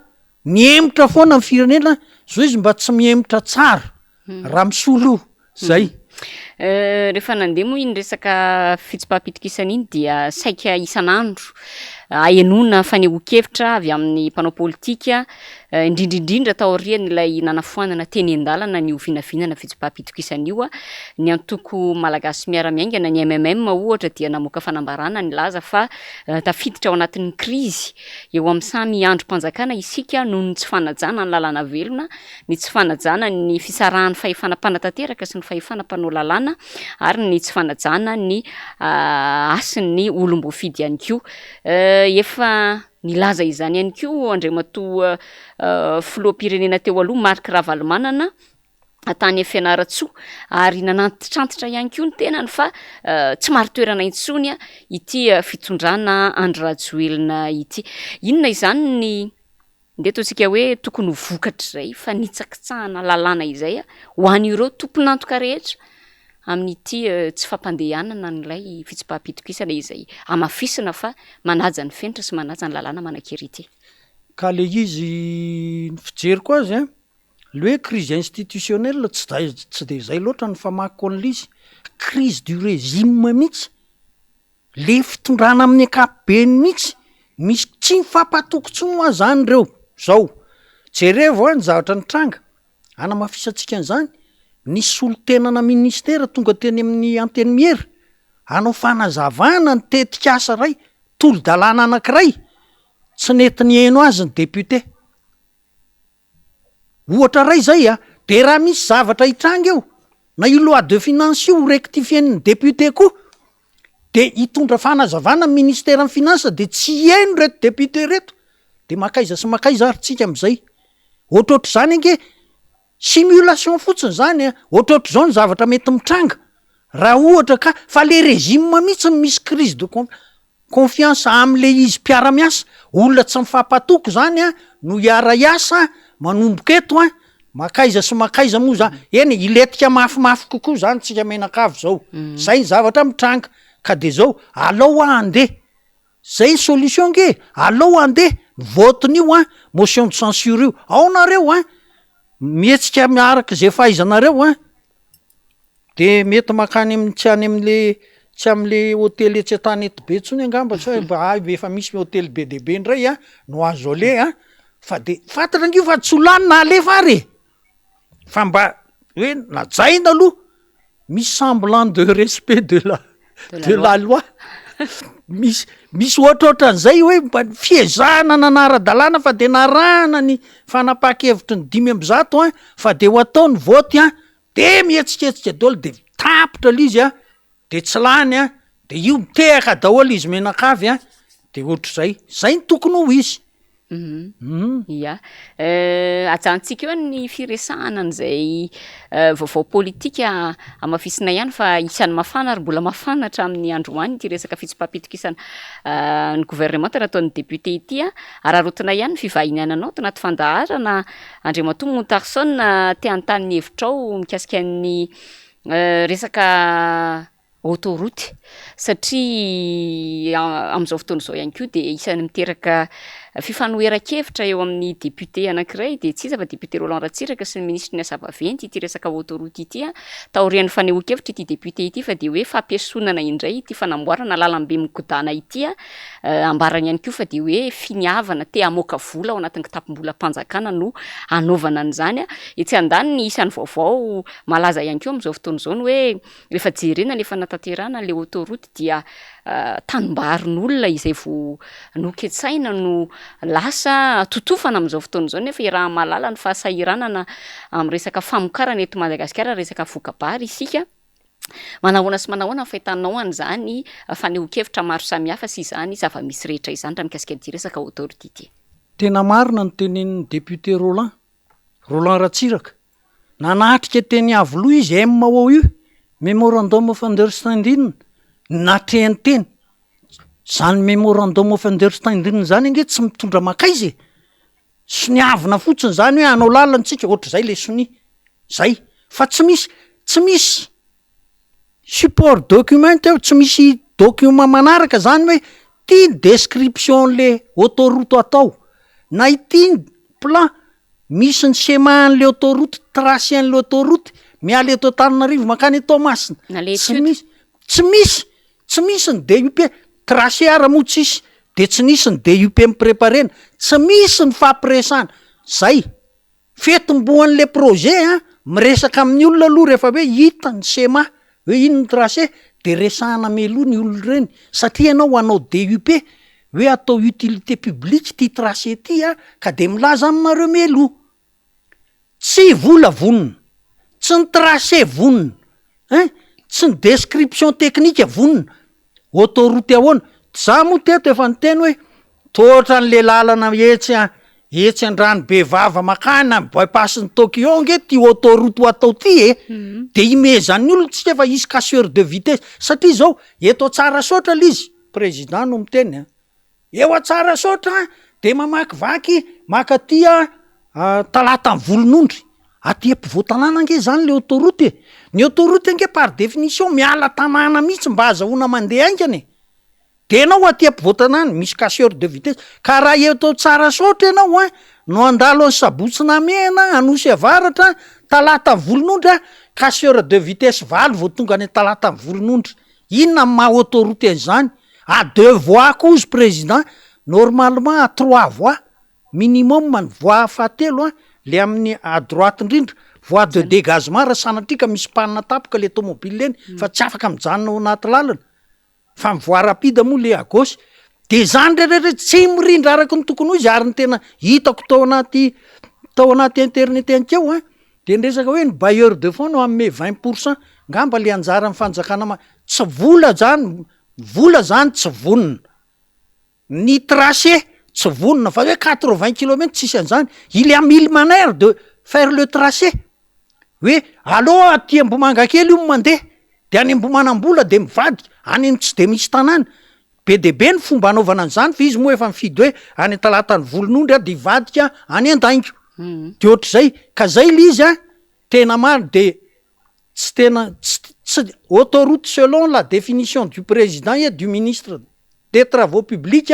miemotra foana ny firenena zao izy mba tsy miemotra tsara raha misolo io zay Rehefa nandeha moa iny resaka fitsipaham-pitokisana iny dia saika isan'andro ahenona fanehoan-kevitra avy amin'ny mpanao politika, indrindraindrindra taorian'ilay nanafoanana teny an-dalana ny ovinavinana fitsipaham-pitokisana io ny antoko malagasy miara-miaingana ny MMM ohatra dia namoaka fanambarana nilaza fa tafiditra ao anatin'ny krizy eo amin'ny samy androm-panjakana isika noho ny tsy fanajana ny lalàna velona, ny tsy fanajana ny fisarahan'ny fahefana mpanantanteraka sy ny fahefana mpanao lalàna ary ny tsy fanajana ny asin'ny olom-boafidy ihany koa. Efa nilaza izany ihany koa Andriamatoa filoham-pirenena teo aloha Marc Ravalomanana tany Fianaratsoa ary nanantitrantitra ihany koa ny tenany fa tsy maro toerana intsony ity fitondrana Andry Rajoelina ity. Inona izany ny ndeto antsika hoe tokony ho vokatra izay fa nitsakitsahana lalàna izay ho an'ireo tompon'antoka rehetra amin'ity tsy fampandehanana n'ilay fitsipaham-pitokisana izay amafisina fa manaja ny fenitra sy manaja ny lalàna manan-kerity. Ka le izy ny fijeriko azy le hoe crise institutionnelle tsy de zay loatra ny famakiko an'lizy, crise du régime mihitsy, le fitondrana amin'ny ankapobeny mihitsy, misy tsy mifampatokontsony moa zany reo. Zao jerevo ny zavatra nitranga anamafisantsika an'izany, nisy solo-tenana ministera tonga teny amin'ny anteny-miera anao fanazavana ny tetikasa ray tolo-dalàna anankiray tsy netiny eno azy ny député ohatra ray zay de raha misy zavatra hitranga eo na io loi de finance io rectifien'ny député koa de hitondra fanazavana ministère ny finance de tsy eno reto député reto de makaiza sy makaiza ary tsika am'izay ohatrohatr' zany ange simulation fotsiny zany ohatrohatr' zao ny zavatra mety mitranga raha ohatra ka fa le régime mihitsy misy crise de confiance am'le izy mpiara-miasa olona tsy mifampatoko zany no hiara-iasa manomboka eto makaiza sy makaiza moa za eny iletika mafimafy kokoa zany tsika menakavy zao zay ny zavatra mitranga ka de zao alao andeha zay solution nge alao andeha voten'io motion de censure io ao nareo mietsika miaraka zay fahaizanareo de mety makany amin'ny tsy any amin'le tsy am'le hôtely etsy tany eto be tsony angamba tsy hoe efa misy hôtely be dehibe indray no azo ale fa de fantatra ngio fa tsy olany na alefa ary fa mba hoe najaina aloha misy semblant de respect de la loi misy ohatrohatran'izay hoe mba fiezahana nanara-dalàna fa de narahana ny fanapa-kevitry ny 5% fa de ho ataony voty de mihetsiketsika daholo de tapitra lizy de tsy lany de io mitehaka daholo izy menakavy de ohatr'izay zay ny tokony ho izy. Ya ajantsika eo ny firesahana an'izay vaovao politika amafisina ihany fa isan'ny mafana ary mbola mafana hatramin'ny androany ity resaka fitsipaham-pitokisana ny gouvernement nataon'ny député ity ararotina ihany ny fivahiniananao tanaty fandaharana Andriamatoa Montarson te hanontany hevitrao mikasikan'ny resaka autoroute satria am'izao fotoana izao ihany koa de isan'ny miteraka fifanoheran-kevitra eo amin'ny député anankiray de tsy iza fa député Roland Ratsiraka sy ny ministre ny asa vaventy ity resaka autoroute ity taorian'ny fanehoan-kevitra ity député ity fa de hoe fampiasonana indray ity fanamboarana lalambe mikodana ity ambarany ihany koa fa de hoe finiavana te amoaka vola ao anatin'ny kitapom-bolam-panjakana no anaovana an'izany etsy andaniny isan'ny vaovao malaza ihany koa am'izao fotoana izao ny hoe rehefa jerena nefa nataterana le autoroute dia tanimbarin'olona izay vo noketsaina no lasa totofana am'izao fotoana izao nefa raha malala ny fahasahiranana amin'ny resaka famokarana eto Madagasikara resaka vokabary isika manahoana sy manahoana ny fahitanao an'izany fanehoan-kevitra maro samihafa sy izany zava-misy rehetra izany raha mikasika an'ity resaka autoroute ity. Tena marina ny tenin'ny député Roland Ratsiraka nanatrika teny avoloha izy MOU io memorandum of understanding natrehany teny zany memorandum of understanding zany nge tsy mitondra makaizy sy niavina fotsiny zany hoe anao lalantsika ohatr'izay le soni zay fa tsy misy support document tsy misy document manaraka zany hoe tia description le autoroute atao na ity plan misy ny semahan'le autoroute tracé an'le autoroute miala eto Antananarivo makany Tomasina tsy misy ny DUP tracé ara moa tsisy de tsy nisy ny DUP mipreparena tsy misy ny fampiresana zay fetimboan'le projet miresaka amin'ny olona aloha rehefa hoe hita ny sema hoe ino ny tracé de resahana meloa ny olona reny satria ianao anao DUP hoe atao utilité publique ty tracé ty ka de milaza aminareo meloa tsy vola vonona tsy ny tracé vonona tsy ny description technique vonona autoroute ahoana za moa teto efa nyteny hoe toatra n'le lalana etsy andrano be vava makana bypassny Tokyo nge ty autoroute ho atao ty de imezan'ny olona tsy efa isy casseur de vitesse satria zao eto tsara sotra lizy président no miteny eo atsara sotra de mamakivaky makatia talata ny volonondry aty ampivoatanàna nge zany le autoroute ny autoroute nge par définition miala tanàna mihitsy mba azahoana mandeha aingany de anao aty ampivoatanàna misy casseur de vitesse ka raha eto tsara sotra ianao no andalo ny sabotsina mena anosy avaratra talata ny volonondry casseur de vitesse valo vao tonga ny talata ny volonondry inona my maha autoroute an'izany à 2 voies koa izy président normalement à 3 voies minimum ny voie fahatelo le amin'ny à droite indrindra voie de dégagement raha sanatrika misy panina tapoka le tomobile leny fa tsy afaka mijanona ao anaty lalana fa mivoa rapide moa le à gauche de zany rehetrarehetra tsy mirindra araky ny tokony ho izy ary ny tena hitako tao anaty internet ankeo de nresaka hoe ny bailleur de fonds no amme 20% ngamba le anjara fanjakana tsy vola zany tsy vonona ny tracé tsy vonona fa hoe 80 km tsisy an'izany il y a 1000 manières de faire le tracé hoe aloha aty Ambomanga kely io mandeha de any Ambomanambola de mivadika any tsy de misy tanàna be de be ny fomba anaovana an'izany fa izy moa efa mifidy hoe any talata ny volonondry de ivadika any Andaingo de ohatr'izay ka zay le izy tena maro de tsy tena tsy autoroute selon la définition du président et du ministre des travaux publics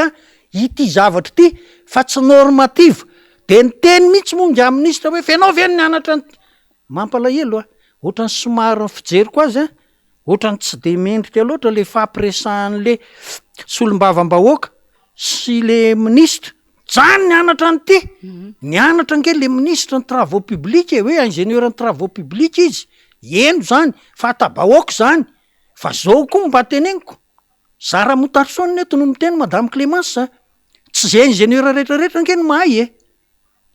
ity zavatra ty fa tsy normative de ny teny mihitsy monga ministre hoe fenao veny nianatra mampalahelo ohatrany somary fijery koa azy ohatrany tsy de mendrika loatra le fampiresahan'le solombavam-bahoaka sy le ministre zany nianatra anyty nianatra nge le ministre ny travaux publics hoe ingénieur ny travaux publics izy eno zany fa tabahoaka zany fa zao koa mba teneniko zara motarsony neto no miteny madame Clémence tsy zay ingénieur rehetrarehetra nge no mahay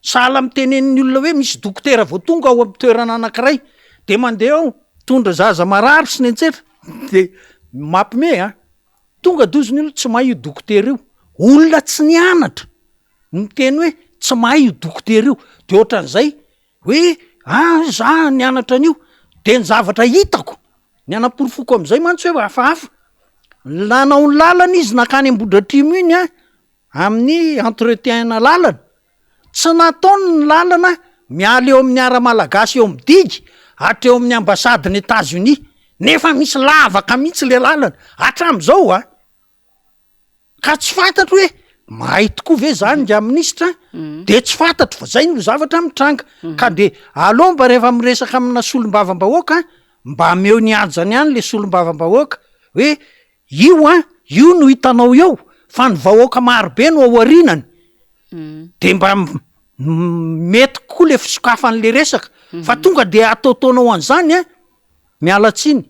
sahala mitenen'ny olona hoe misy dokotera vao tonga ao amin'ny toerana anankiray de mandeha ao tondra zaza marary sy ny antsetra de mampime tonga doziny olo tsy mahay io dokotera io olona tsy nianatra miteny hoe tsy mahay io dokotera io de ohatran'izay hoe za nianatra an'io de ny zavatra hitako ny anaporofoko am'izay mantsy hoe hafahafa nanao ny lalana izy nakany Ambodratrimo iny amin'ny entretien na lalana tsy nataony ny lalana miala eo amin'ny ara-malagasy eo amin'ny digy hatreo amin'ny ambasadiny États-Unis nefa misy lavaka mihitsy le lalana hatram'izao ka tsy fantatro hoe mahay tokoa ve zany nga ministra de tsy fantatro fa zay no zavatra mitranga ka de aloha mba rehefa miresaka amina solombavam-bahoaka mba meo niajany any le solombavam-bahoaka hoe io no hitanao eo fa ny vahoaka marobe no ao arinany de mba mety koa le fisokafan'le resaka fa tonga de ataotaonao an'izany miala tsiny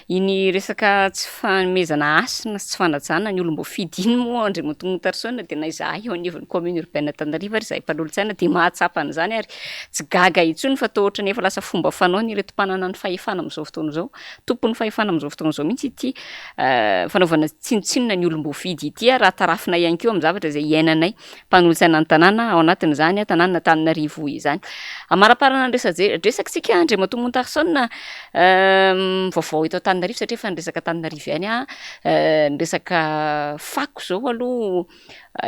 iny resaka tsy fanomezana asina sy tsy fanajana ny olombo fidiny moa andre motomotarsona de na izaha eo anivon'ny commune urbaine Tanariva ary zahay mpanolo-tsaina de mahatsapa an'izany ary tsy gaga itsony fa toa ohatrany efa lasa fomba fanao ny reto mpanana ny fahefana am'izao fotoana zao tompon'ny fahefana am'izao fotoana zao mihitsy ity fanaovana tsinotsinona ny olombo fidy ity raha tarafina ihany keo amin'ny zavatra zay iainanay mpanolo-tsaina ny tanàna ao anatin'izany tanàna Antananarivo izany amaraparana resaksika andre motomotarsona vaovao eto Antananarivo satria efa nyresaka Antananarivo ihany nyresaka fako zao aloha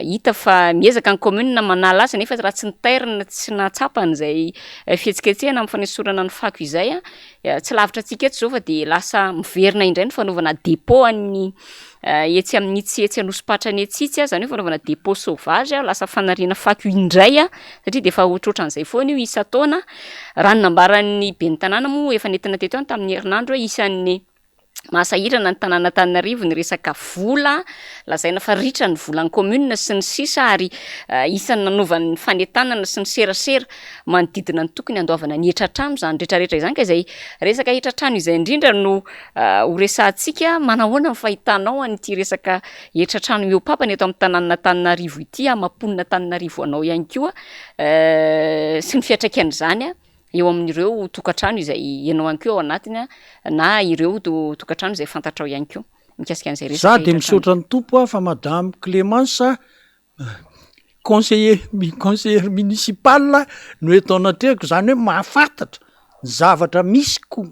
hita fa miezaka ny commune manala azy nefa raha tsy nitairina tsy natsapany zay fihetsiketsehana amin'ny fanesorana ny fako izay tsy lavitra antsika eto zao fa de lasa miverina indray ny fanaovana dépôt an'ny etsy amin'ny itsy anosopatra ny etsitsy a zany hoe fanaovana dépôt sauvage a lasa fanariana fako indray a satria de efa ohatrohatran'izay foana io isa taona raha nambaran'ny ben'ny tanàna moa efa nentina teto any tamin'ny herinandro hoe isan'ny mahasahirana ny tanàna Antananarivo ny resaka vola lazaina fa ritra ny volan'ny commune sy ny sisa ary isan'ny nanaovan'ny fanentanana sy ny serasera manodidina ny tokony andoavana ny etratrano zany rehetrarehetra izany ka izay resaka etratrano izay indrindra no ho resantsika manahoana ny fahitanao an'ity resaka etratrano miopapany eto amin'ny tanàna Antananarivo ity amam-ponina Antananarivo anao ihany koa sy ny fiatraikan'izany a eo amin'ireo tokantrano izay ianao ihany koa ao anatiny na ireo tokantrano izay fantatrao ihany koa mikasika an'izay resaka za de misaotra ny tompo a fa madame Clémence conseiller municipal no eto anatrehiko zany hoe mahafantatra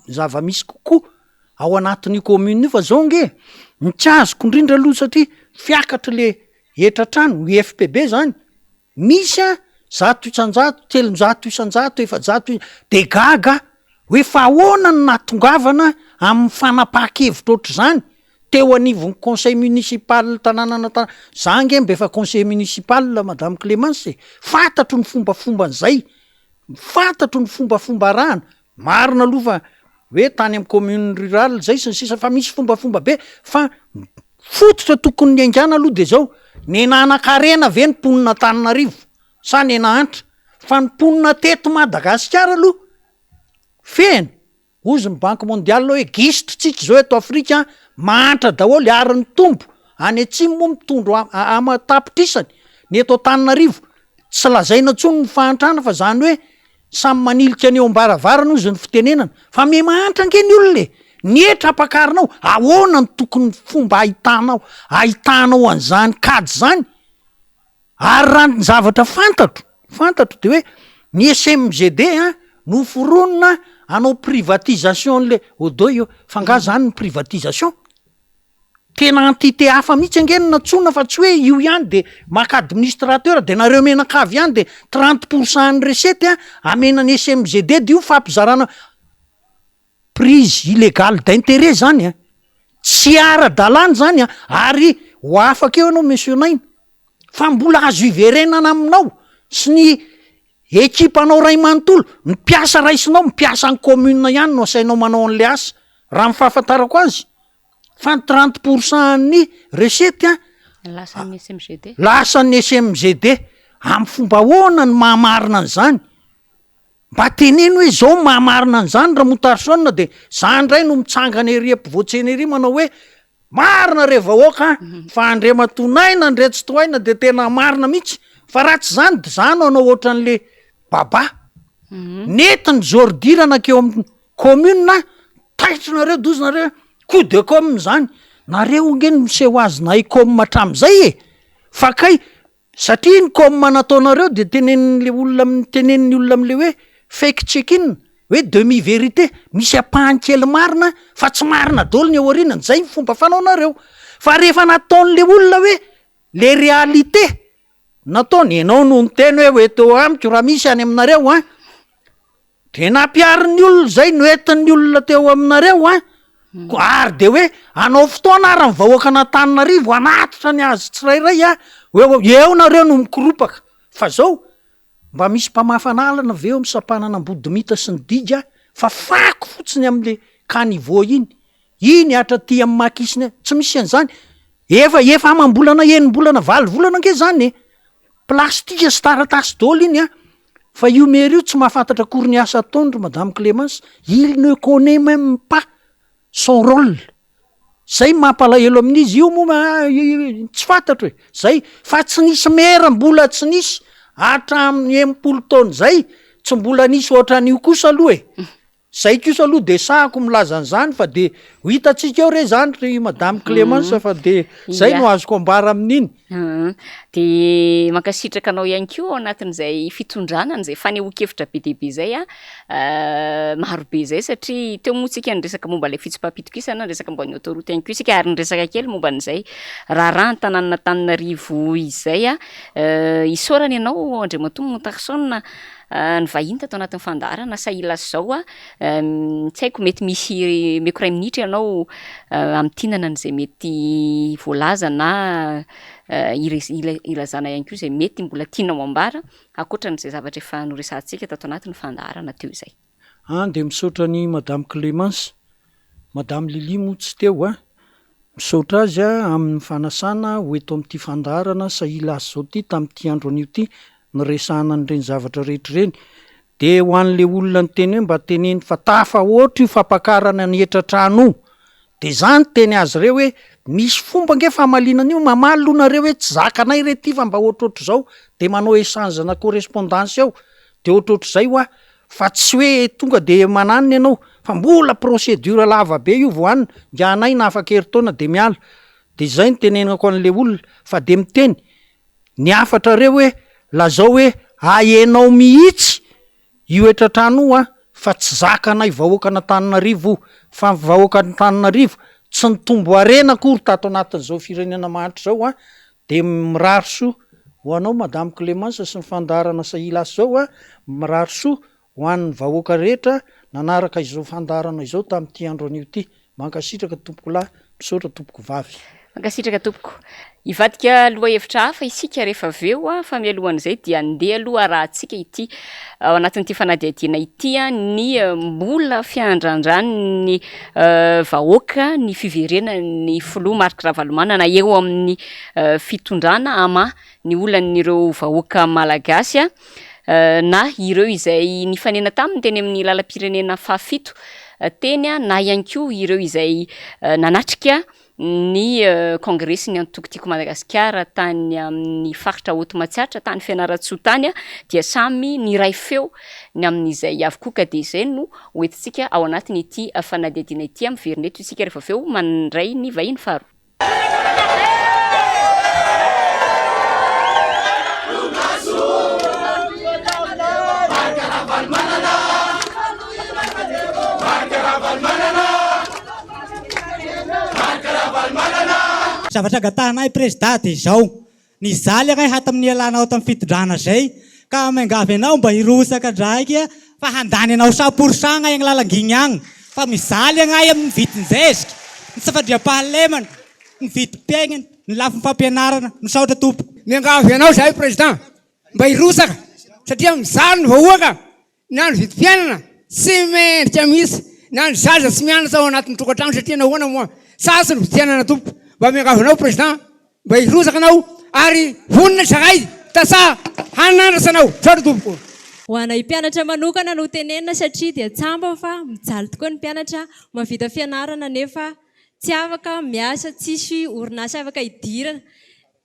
zava-misy kokoa ao anatin'ny commune io fa zao nge ny tsy azoko indrindra aloha satria fiakatra le etratrano FPB zany misy a 100 300 400 de gaga hoe fa ahoana ny natongavana amin'ny fanapaha-kevitra ohatr'izany teo anivon'ny conseil municipal tanàna zange mbe fa conseil municipal madame Clémence fantatro ny fombafomba an'izay fantatro ny fombafomba rahana marina aloha fa hoe tany amin'ny commune rurale zay sy ny sisa fa misy fombafomba be fa fototra tokony ny aingana aloha de zao nenana-karena ve ny mponina Antananarivo sa nenahantra fa ny mponina teto Madagasikara aloha feny ozy ny banque mondiale hoe gisitra tsika zao eto Afrika mahantra daholo arin'ny tombo any atsimo moa mitondro amatapitrisany ny eto Antananarivo tsy lazaina tsony ny fahantrana fa zany hoe samy manilika any eo ambaravarana ozy ny fitenenana fa me mahantra nge ny olona ny etra-pakarinao ahoana ny tokony fomba ahitanao an'izany kady zany ary raha ny zavatra fantatro de hoe ny SMGD no foronina anao privatisation le odo io fanga zany ny privatisation tena entité hafa mihitsy angeny natsona fa tsy hoe io ihany de maka administrateur de nareo menakavy ihany de 30% ny recette amenany SMGD de io fampizarana prise illégale d'intérêt zany tsy ara-dalàna zany ary ho afaka eo anao monsieur Naina fa mbola azo iverenana aminao sy ny ekipanao ray manontolo mipiasa raisinao mipiasa ny commune ihany no asainao manao an'le asa raha ny fahafantarako azy fa ny 30% ny recette lasan'ny SMGD amin'ny fomba ahoana ny mahamarina an'izany mba teneny hoe zao mahamarina an'izany raha motarisona de zany ray no mitsangana ery ampivoatsena ery manao hoe marina re vahoaka fa andre matonaina andre tsy toaina de tena marina mihitsy fa raha tsy zany de zany anao ohatran'le baba netiny zordirana keo amin'ny commune taitrareo dozonareo coup de com zany nareo nge miseho azy na com hatram'izay fa kay satria ny com nataonareo de tenen'ny olona am'le hoe fake check-in hoe demi vérité misy apahan-kely marina fa tsy marina daholo ny aorianany zay ny fomba fanaonareo fa rehefa nataon'le olona hoe le réalité nataony ianao no nyteny hoe teo amiko raha misy any aminareo de nampiarin'ny olona zay no entin'ny olona teo aminareo ary de hoe anao fotoana ary ny vahoaka n'Antananarivo anatitra ny azy tsirairay eo nareo no mikoropaka fa zao mba misy mpamafanalana aveo misapanana ambodimita sy ny diga fa fako fotsiny am'le caniveau iny atraty amin'ny makisiny tsy misy an'izany efa amam-bolana enim-bolana 20 volana nge zany plastika sy taratasy daholo iny fa io mery io tsy mahafantatra akory ny asa ataony madame Clémence il ne connaît même pas son rôle zay mampalahelo amin'izy io moa tsy fantatro hoe zay fa tsy nisy mera-mbola tsy nisy hatramin'ny 80 taona zay tsy mbola nisy ohatran'io kosa aloha zay kosa aloha de sahako milaza an'izany fa de ho hitatsika eo re zany ry madame Clémence fa de zay no azoko ambara amin'iny de mankasitraka anao ihany koa ao anatin'izay fitondrana n'izay fanehoan-kevitra be deaibe zay marobe zay satria teo moa tsika nyresaka momba ilay fitsipaham-pitokisana resaka momba ny autoroute ihany koa isika ary nyresaka kely momba n'izay raha ny tananarivo izay isaorany ianao Andriamatoa Montarsson ny vahiny tato anatin'ny fandaharana Sahilasy zao tsy haiko mety misy meko 2 minitra ianao amtinana n'izay mety voalaza na ilazana ihany koa izay mety mbola tianao ambara akoatran'izay zavatra efa noresantsika tato anatin'ny fandaharana teo izay. De misaotra ny Madame Clémence, Madame Lili moa tsy teo misaotra azy amin'ny fanasana ho eto amin'ity fandaharana Sahilasy zao ty tamin'ity andro an'io ty nyresahana n'ireny zavatra rehetra ireny. De ho an'le olona ny teny hoe mba teneny fa tafa ohatry io fampakarana ny etratrano io. De zany teny azy reo hoe misy fomba nge famalinana io mamaly nareo hoe tsy zakanay rety fa mba ohatrohatry zao de manao échange na correspondance ao de ohatrohatry zay fa tsy hoe tonga de mananina ianao fa mbola procédure lava be io voanina nganay na afaka herintaona de miala. De zay ny tenenako an'le olona fa de miteny ny afatra reo hoe lazao hoe aenao mihitsy io etratrano io fa tsy zakanay vahoaka n'Antananarivo fa vahoaka n'Antananarivo tsy nitombo arena akory tato anatin'izao firenena mahantra zao de mirary soa ho anao Madame Clémence sy ny fandaharana Sahilasy zao mirary soa ho an'ny vahoaka rehetra nanaraka izao fandaharana izao tamin'ity andro an'io ty. Mankasitraka tompoko lahy, misaotra tompoko vavy. Mankasitraka tompoko. Ivadika loha hevitra hafa isika rehefa aveo fa mialohan'izay dia andeha aloha arahantsika ity ao anatin'ity fanadihadiana ity ny mbola fiandrandrany vahoaka ny fiverenany filoha Marc Ravalomanana eo amin'ny fitondrana ama ny olan'ireo vahoaka malagasy na ireo izay nifanena taminy teny amin'ny lalam-pirenena fahafito teny na ihany koa ireo izay nanatrika ny kongresy ny antokotiko Madagasikara tany amin'ny faritra Hotomatsiatra tany Fianaratsoa tany dia samy niray feo ny amin'izay avokoa ka de izay no hoentintsika ao anatin'ity fanadihadiana ity miverina eto isika rehefa aveo mandray ny vahiny faharoa. Zavatra gatahnay président de zao nizaly agay hatamin'ny alanao tamin'ny fitondrana zay ka mangavy anao mba hirosaka draiky fa handany anao 100% agny lalangigny agny fa mizaly agay amin'ny vitin-zezika ny safadriam-pahalemana ny vitim-piainany ny lafiny fampianarana misaotra tompo. Miangavy anao zay président mba hirosaka satria mizaly ny vahoaka na ny vitim-piainana tsy mendrika misy na ny zaza tsy mianatra ao anatin'ny tokantrano satria nahoana moa sasy ny vitim-piainana tompo. Mba miangavy anao président mba hirosaka anao ary vonina sagay tasa hanandrasa anao saotra tompoko. Ho anay mpianatra manokana no tenenina satria dia tsamba fa mijaly tokoa ny mpianatra mahavita fianarana nefa tsy afaka miasa tsisy orinasa afaka hidirana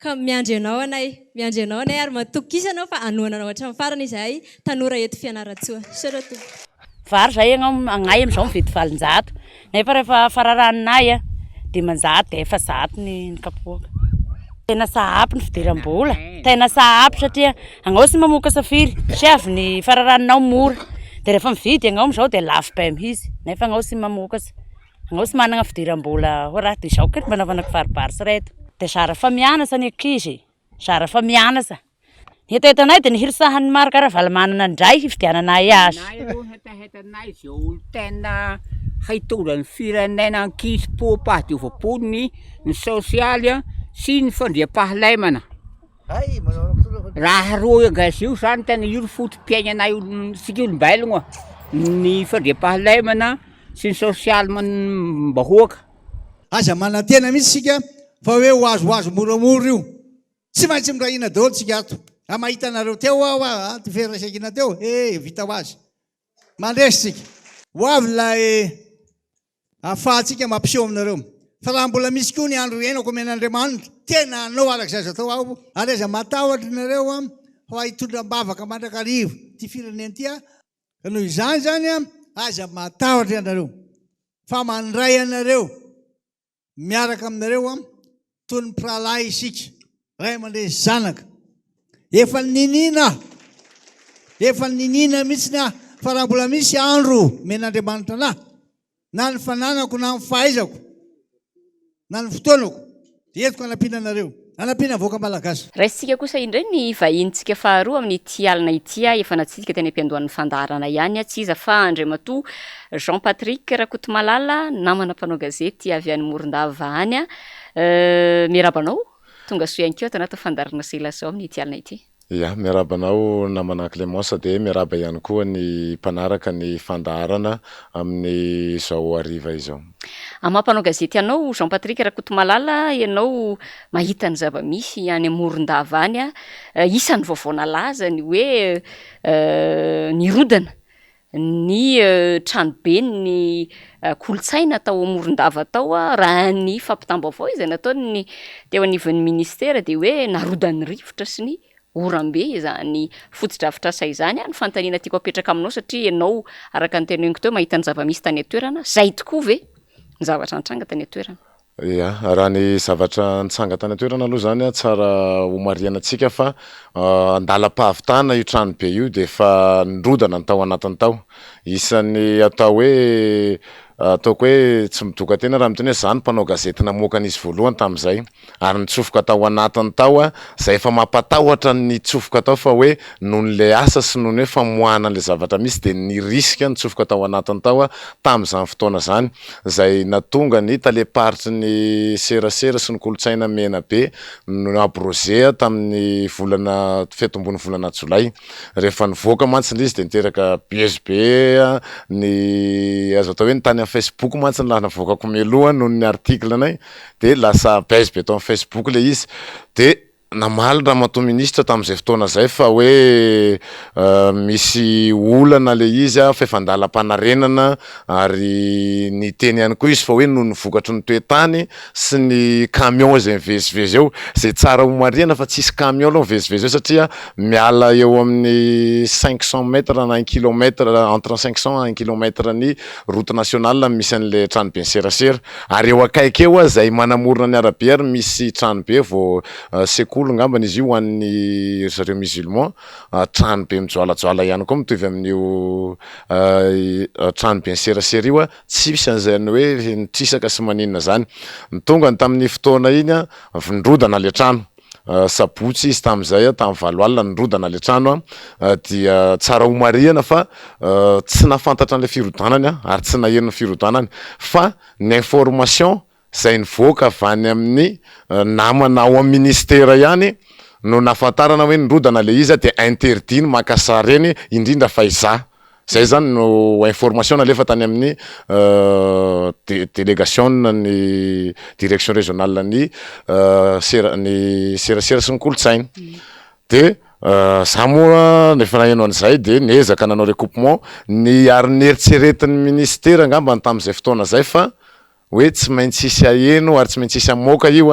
ka miandry anao anay ary matokisa anao fa anoana anao hatramin'ny farany izahay tanora eto Fianaratsoa. Saotra tompoko. Vary zay agnay am'izao mividy 700 nefa rehefa fararanay de manjato de efa zato ny kapoaka. Tena sahaby ny fidiram-bola, tena sahaby satria agnao sy mamoaka safiry sy avy ny fararanao mora de rehefa mividy agnao am'izao de lafo be mihitsy nefa agnao sy mamoaka agnao sy manana fidiram-bola ho raha de izao kely manaovana fariparitra reto de zara fa mianasa ny ankizy zara fa mianasa hetanay de nihirsahany Marc Ravalomanana ndray hifidiananay azy. Hetanay zao olo tena haitondra ny firenena ankizy poapahadiovapony ny sosialy sy ny fandriam-pahalemana. Raha roa gasy io zany tena io fotom-piainanay sika olombelogna ny fandriam-pahalemana sy ny sosialy bahoaka. Aza manantena mihitsy sika fa hoe hoazoazo moramora io tsy maintsy mirahina daholo tsika ato. Mahita anareo teo aho ty firaisakina teo vita ho azy mandresitsika ho avy lay ahafahantsika mampiseho aminareo fa raha mbola misy koa ny andro enako amen'Andriamanitra tena anao arak'izay zao tao aho ary aza matahotra nareo ho hitondram-bavaka mandrakarivo ty firenena ty ka noho izany zany aza matahotra anareo fa mandray anareo miaraka aminareo toy ny mpiralahy isika ray aman-dreny sy zanaka efa ninina mihitsy ny fa raha mbola misy andro men'Andriamanitra anahy na ny fananako na ny fahaizako na ny fotoanako dia entiko anampiananareo anampiana voaka malagasy. Raisitsika kosa indray ny vahintsika faharoa amin'ny ity alina ity efa natsika teny am-piandohan'ny fandaharana ihany tsy iza fa Andriamatoa Jean Patrick Rakotomalala namana mpanao gazety avy any Morondava any miarabanao tonga soa ihany koa tanaty fandaharana Selasao amin'ny ity alina ity. Ya, miarabanao namana Clémence dia miaraba ihany koa ny mpanaraka ny fandaharana amin'ny zao hariva izao. Mampanao gazety anao Jean Patrick Rakotomalala, ianao mahita ny zava-misy any Morondava any isan'ny vaovao nalaza ny hoe nirodana ny tranobe ny kolotsaina tao Morondava tao raha ny fampitam-baovao izay nataony teo anivon'ny ministera dia hoe narodan'ny rivotra sy ny orambe izany fotodrafitra say izany ny fantaniana tiako apetraka aminao satria ianao araka ny teneniko teo mahita ny zava-misy tany atoerana zay tokoa ve ny zavatra nitranga tany atoerana. Ya, raha ny zavatra nitsanga tany atoerana aloha zany tsara homarianantsika fa andalam-pahavitana io trano be io dia efa nirodana ny tao anatiny tao isan'ny atao hoe ataoko hoe tsy midoka tena raha miteny hoe zany mpanao gazety namoaka an'izy voalohany tamin'izay ary nitsofoka tao anatiny tao zay efa mampatahotra ny tsofoka tao fa hoe noho n'le asa sy noho ny hoe famoahana an'le zavatra misy dia ny riska nitsofoka tao anatiny tao tamin'izany fotoana zany zay natonga ny taleparitry ny serasera sy ny kolotsaina mena be no abrosé tamin'ny volana fetombony volana Jolay rehefa nivoaka mantsy izy dia niteraka BSB ny azo atao hoe ny tany Facebook mantsy ny laha navoakako mialoha noho ny article anay dia lasa BSB tao amin'ny Facebook le izy dia namaly ramatoa ministra tamin'izay fotoana zay fa hoe misy olana le izy fa efa andalam-panarenana ary ny teny ihany koa izy fa hoe noho ny vokatry ny toetany sy ny camion izay mivezivezy eo zay tsara homariana fa tsisy camion aloha mivezivezy eo satria miala eo amin'ny 500 mètres na 1 kilomètre entre 500 et 1 kilomètre ny route nationale misy an'le tranobe ny serasera ary eo akaiky eo zay manamorona ny arabe ary misy tranobe vao ngambany izy io hoan'ny zareo musulman tranobe mijoalajoala ihany koa mitovy amin'io tranobe ny serasera io tsy misy an'izay hoe nitrisaka sy maninona zany ny tonga ny tamin'ny fotoana iny nrodana le trano sabotsy izy tamin'izay tamin'ny valo alina nrodana le trano dia tsara homariana fa tsy nafantatra an'le firodanany ary tsy nahenony firodanany fa ny information zay nivoaka avy any amin'ny namana ao amin'ny ministera ihany no nafantarana hoe nirodana le izy dia interdit ny maka reny indrindra fa iza zay zany no information nalefa tany amin'ny délégation ny direction régionale ny serasera sy ny kolotsaina dia za moa nefa naheno an'izay dia niezaka nanao recoupement ny ary nieritseretin'ny ministera angambany tamin'izay fotoana zay fa hoe tsy maintsy isy aheno ary tsy maintsy isy amoaka io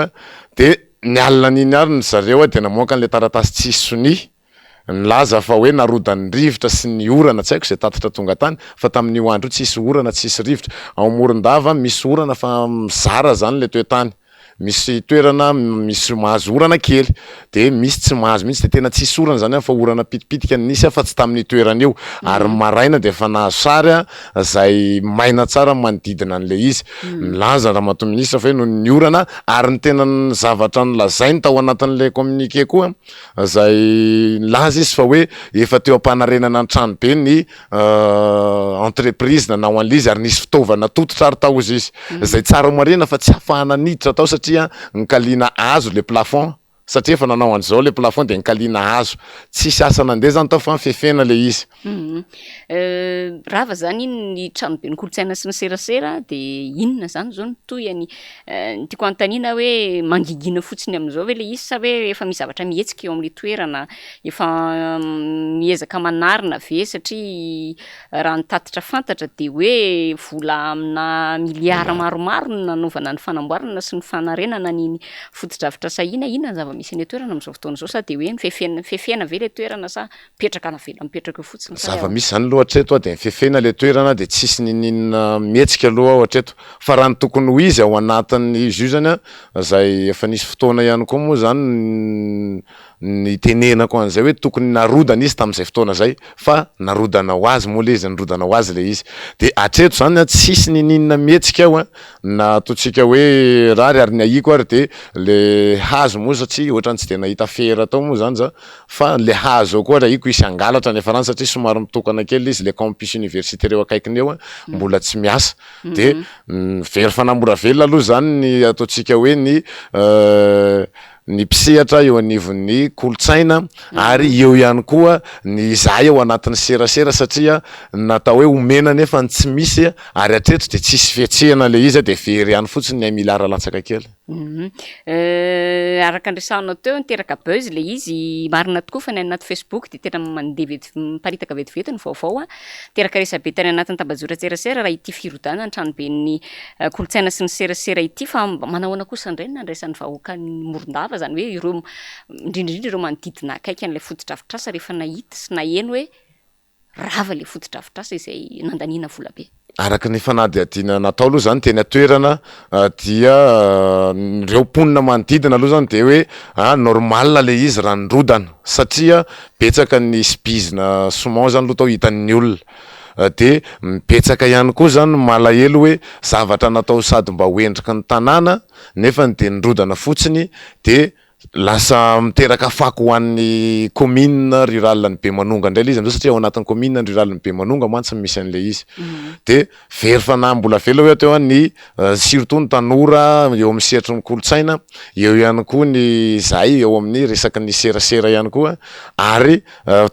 dia ny alina n'iny ary ny zareo dia namoaka n'le taratasy tsisy soni nilaza fa hoe narodan'ny rivotra sy ny orana tsy haiko zay tatitra tonga tany fa tamin'io andro tsisy orana tsisy rivotra ao Morondava misy orana fa mizara zany le toetany misy toerana misy mahazo orana kely dia misy tsy mahazo mihitsy dia tena tsisy orana zany fa orana pitipitika nisy fa tsy tamin'ny toerana io ary maraina dia efa nahazo sary zay maina tsara manodidina an'le izy nilaza ramatoa ministra fa hoe no ny orana ary ny tena ny zavatra nilazainy tao anatin'le communiqué koa zay nilaza izy fa hoe efa teo am-panarenana ny tranobe ny entreprise nanao an'izy ary nisy fitaovana tototra ary tao izy zay tsara homariana fa tsy afahana niditra tao satria nkaliana hazo le plafond satria efa nanao an'izao le plafond dia nkaliana hazo tsisy asa nandeha zany tao fa fefena le izy rava zany ny tranobe ny kolotsaina sy ny serasera dia inona zany zao ny toyany tiako antaniana hoe mangigina fotsiny amin'izao ve le izy sa hoe efa misy zavatra mihetsika eo amin'ny toerana efa miezaka manarina ve satria raha nitatitra fantatra dia hoe vola amina miliara maromaro no nanaovana ny fanamboarana sy ny fanarenana ny fotodrafitra sahina inona ny zava-misy ny toerana amin'izao fotoana izao sady hoe fefena ve le toerana sa mipetraka na vela mipetraka fotsiny zava-misy zany aloha hatreto de mifefena le toerana de tsisy nininna mihetsika aloha hatreto fa raha ny tokony ho izy ao anatin'ny izy io zany zay efa nisy fotoana ihany koa moa zany ny tenenako an'izay hoe tokony narodana izy tamin'izay fotoana zay fa narodana ho azy moa le izy narodana ho azy le izy de hatreto zany tsisy nininna mihetsika ao na ataontsika hoe rary ary ny ahiko ary de le hazo moa satria ohatrany tsy de nahita fera tao moa zany za fa le hazo ao koa raha iko isy angalatra nefa rany satria somary mitokana kely izy le campus universitaire eo akaikiny eo mbola tsy miasa de very fanamora velona aloha zany ny ataontsika hoe ny mpisehatra eo anivon'ny kolotsaina ary eo ihany koa ny zay ao anatin'ny serasera satria natao hoe omena nefa ny tsy misy ary hatreto de tsisy fiatsehana le izy de very ihany fotsiny ny milara latsaka kely. Araka andresanao teo niteraka buzz le izy marina tokoa fa ny anaty Facebook de tena mandeha miparitaka vetivety ny vaovao teraka resabe tany anatin'ny tabajora serasera raha ity firodana ny tranoben'ny kolotsaina sy ny serasera ity fa manahoana kosa indray nandraisan'ny vahoaka ny Morondava zany hoe ireo indrindrindra ireo manodidina akaiky an'ilay fotodrafitrasa rehefa nahita sy naheno hoe rava le fotodrafitrasa izay nandaniana vola be. Araka ny fanadihadiana natao aloha zany teny toerana dia ireo mponina manodidina aloha zany de hoe normal le izy raha nirodana satria betsaka ny sibizina soumon zany aloha tao hitan'ny olona de mipetsaka ihany koa zany malahelo hoe zavatra natao sady mba hoendrika ny tanàna nefa de nirodana fotsiny de lasa miteraka fako ho an'ny commune rurale ny Bemanonga indray le izy amizao satria ao anatin'ny commune rurale ny Bemanonga mantsy misy an'le izy de very fanahy mbola vela hoe teo ny surtout ny tanora eo amin'ny sehatry ny kolotsaina eo ihany koa ny zay eo amin'ny resaky ny serasera ihany koa ary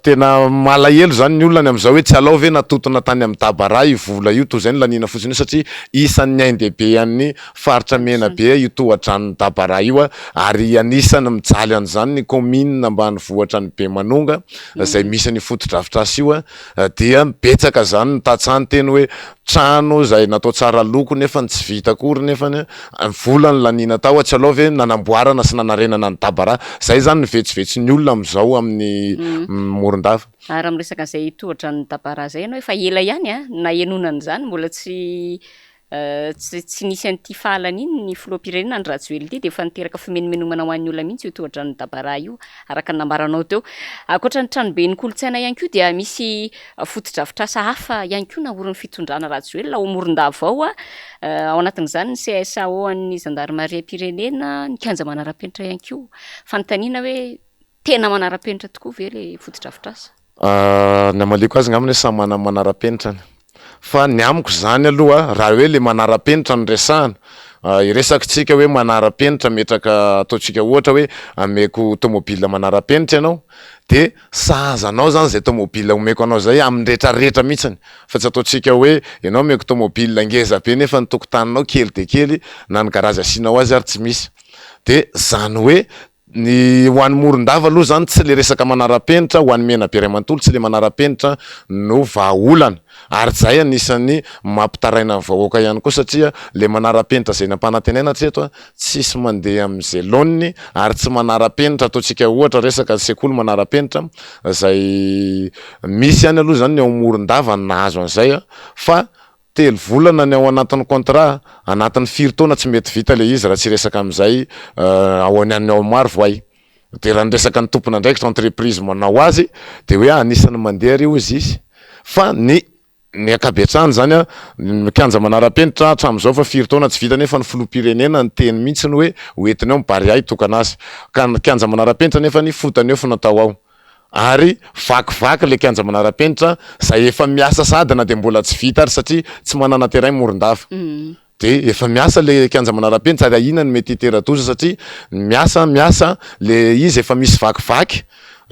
tena malahelo zany ny olona ny am'izao hoe tsy alao ve natotona tany amin'ny Dabara io vola io toy zay ny lanina fotsiny io satria isan'ny ain-dehibe an'ny faritra mena be io tohatrany Dabara io ary anisany mijaly an'izany ny commune ambany vohatra ny Bemanonga zay misy ny fotodrafitrasa io dia betsaka zany nitatsany teny hoe trano zay natao tsara loko nefa tsy vita akory nefa vola ny lanina tao tsy alao ve nanamboarana sy nanarenana ny Dabara zay zany nivetsivetsy ny olona am'izao amin'ny Morondava. Ary amin'ny resaka zay tohatra ny Dabara zay ianao efa ela ihany na enonan'izany mbola tsy nisy an'ity fahalany iny ny filoham-pirenena ny Rajoelina ity de efa niteraka fimenomenomana ho an'ny olona mihitsy io tohatra ny Dabara io araka ny nambaranao teo. Ankoatra ny tranoben'ny kolotsaina ihany koa dia misy fotodrafitrasa hafa ihany koa naorin'ny fitondrana Rajoelina ao Morondava ao ao anatin'izany ny CSAO an'ny gendarmerie-pirenena ny kanja manara-penitra ihany koa fanontaniana hoe tena manara-penitra tokoa ve le fotodrafitrasa? Ny amaliko azy ngamany hoe samy manana manara-penitrany fa ny amiko zany aloha raha hoe le manara-penitra ny resahana iresakitsika hoe manara-penitra metraka ataontsika ohatra hoe ameko tomobile manara-penitra ianao de sahazanao zany zay tomobile omeko anao zay amin'ny rehetrarehetra mihitsiny fa tsy ataontsika hoe ianao meko tomobile ngeza be nefa ny tokotaninao kely de kely na ny garazy asianao azy ary tsy misy de zany hoe ny ho an'ny Morondava aloha zany tsy le resaka manara-penitra ho an'ny Menaberamantolo tsy le manara-penitra no vahaolana ary zay anisan'ny mampitaraina ny vahoaka ihany koa satria le manara-penitra zay nampanantenaina hatreto tsisy mandeha amin'izay laoniny ary tsy manara-penitra ataontsika ohatra resaka sekoly manara-penitra zay misy ihany aloha zany ny ao Morondava nahazo an'izay fa 3 volana ny ao anatin'ny contrat anatin'ny 4 taona tsy mety vita le izy raha tsy resaka amin'izay ao any ao maro voay de raha nyresaka ny tompona ndraikitra entreprise manao azy de hoe anisany mandeha ry izy izy fa ny akabetrany zany mikanja manara-penitra hatramin'izao fa 4 taona tsy vita nefa ny filoham-pirenena ny teny mihitsy ny hoe hoentina eo mibary ay tokana azy ka kanja manara-penitra nefa ny fotany eo fa natao ao ary vakivaky le kanja manara-penitra zay efa miasa sady na de mbola tsy vita ary satria tsy manana terrain Morondava de efa miasa le kanja manara-penitra ary ahina ny mety itera-doza satria miasa le izy efa misy vakivaky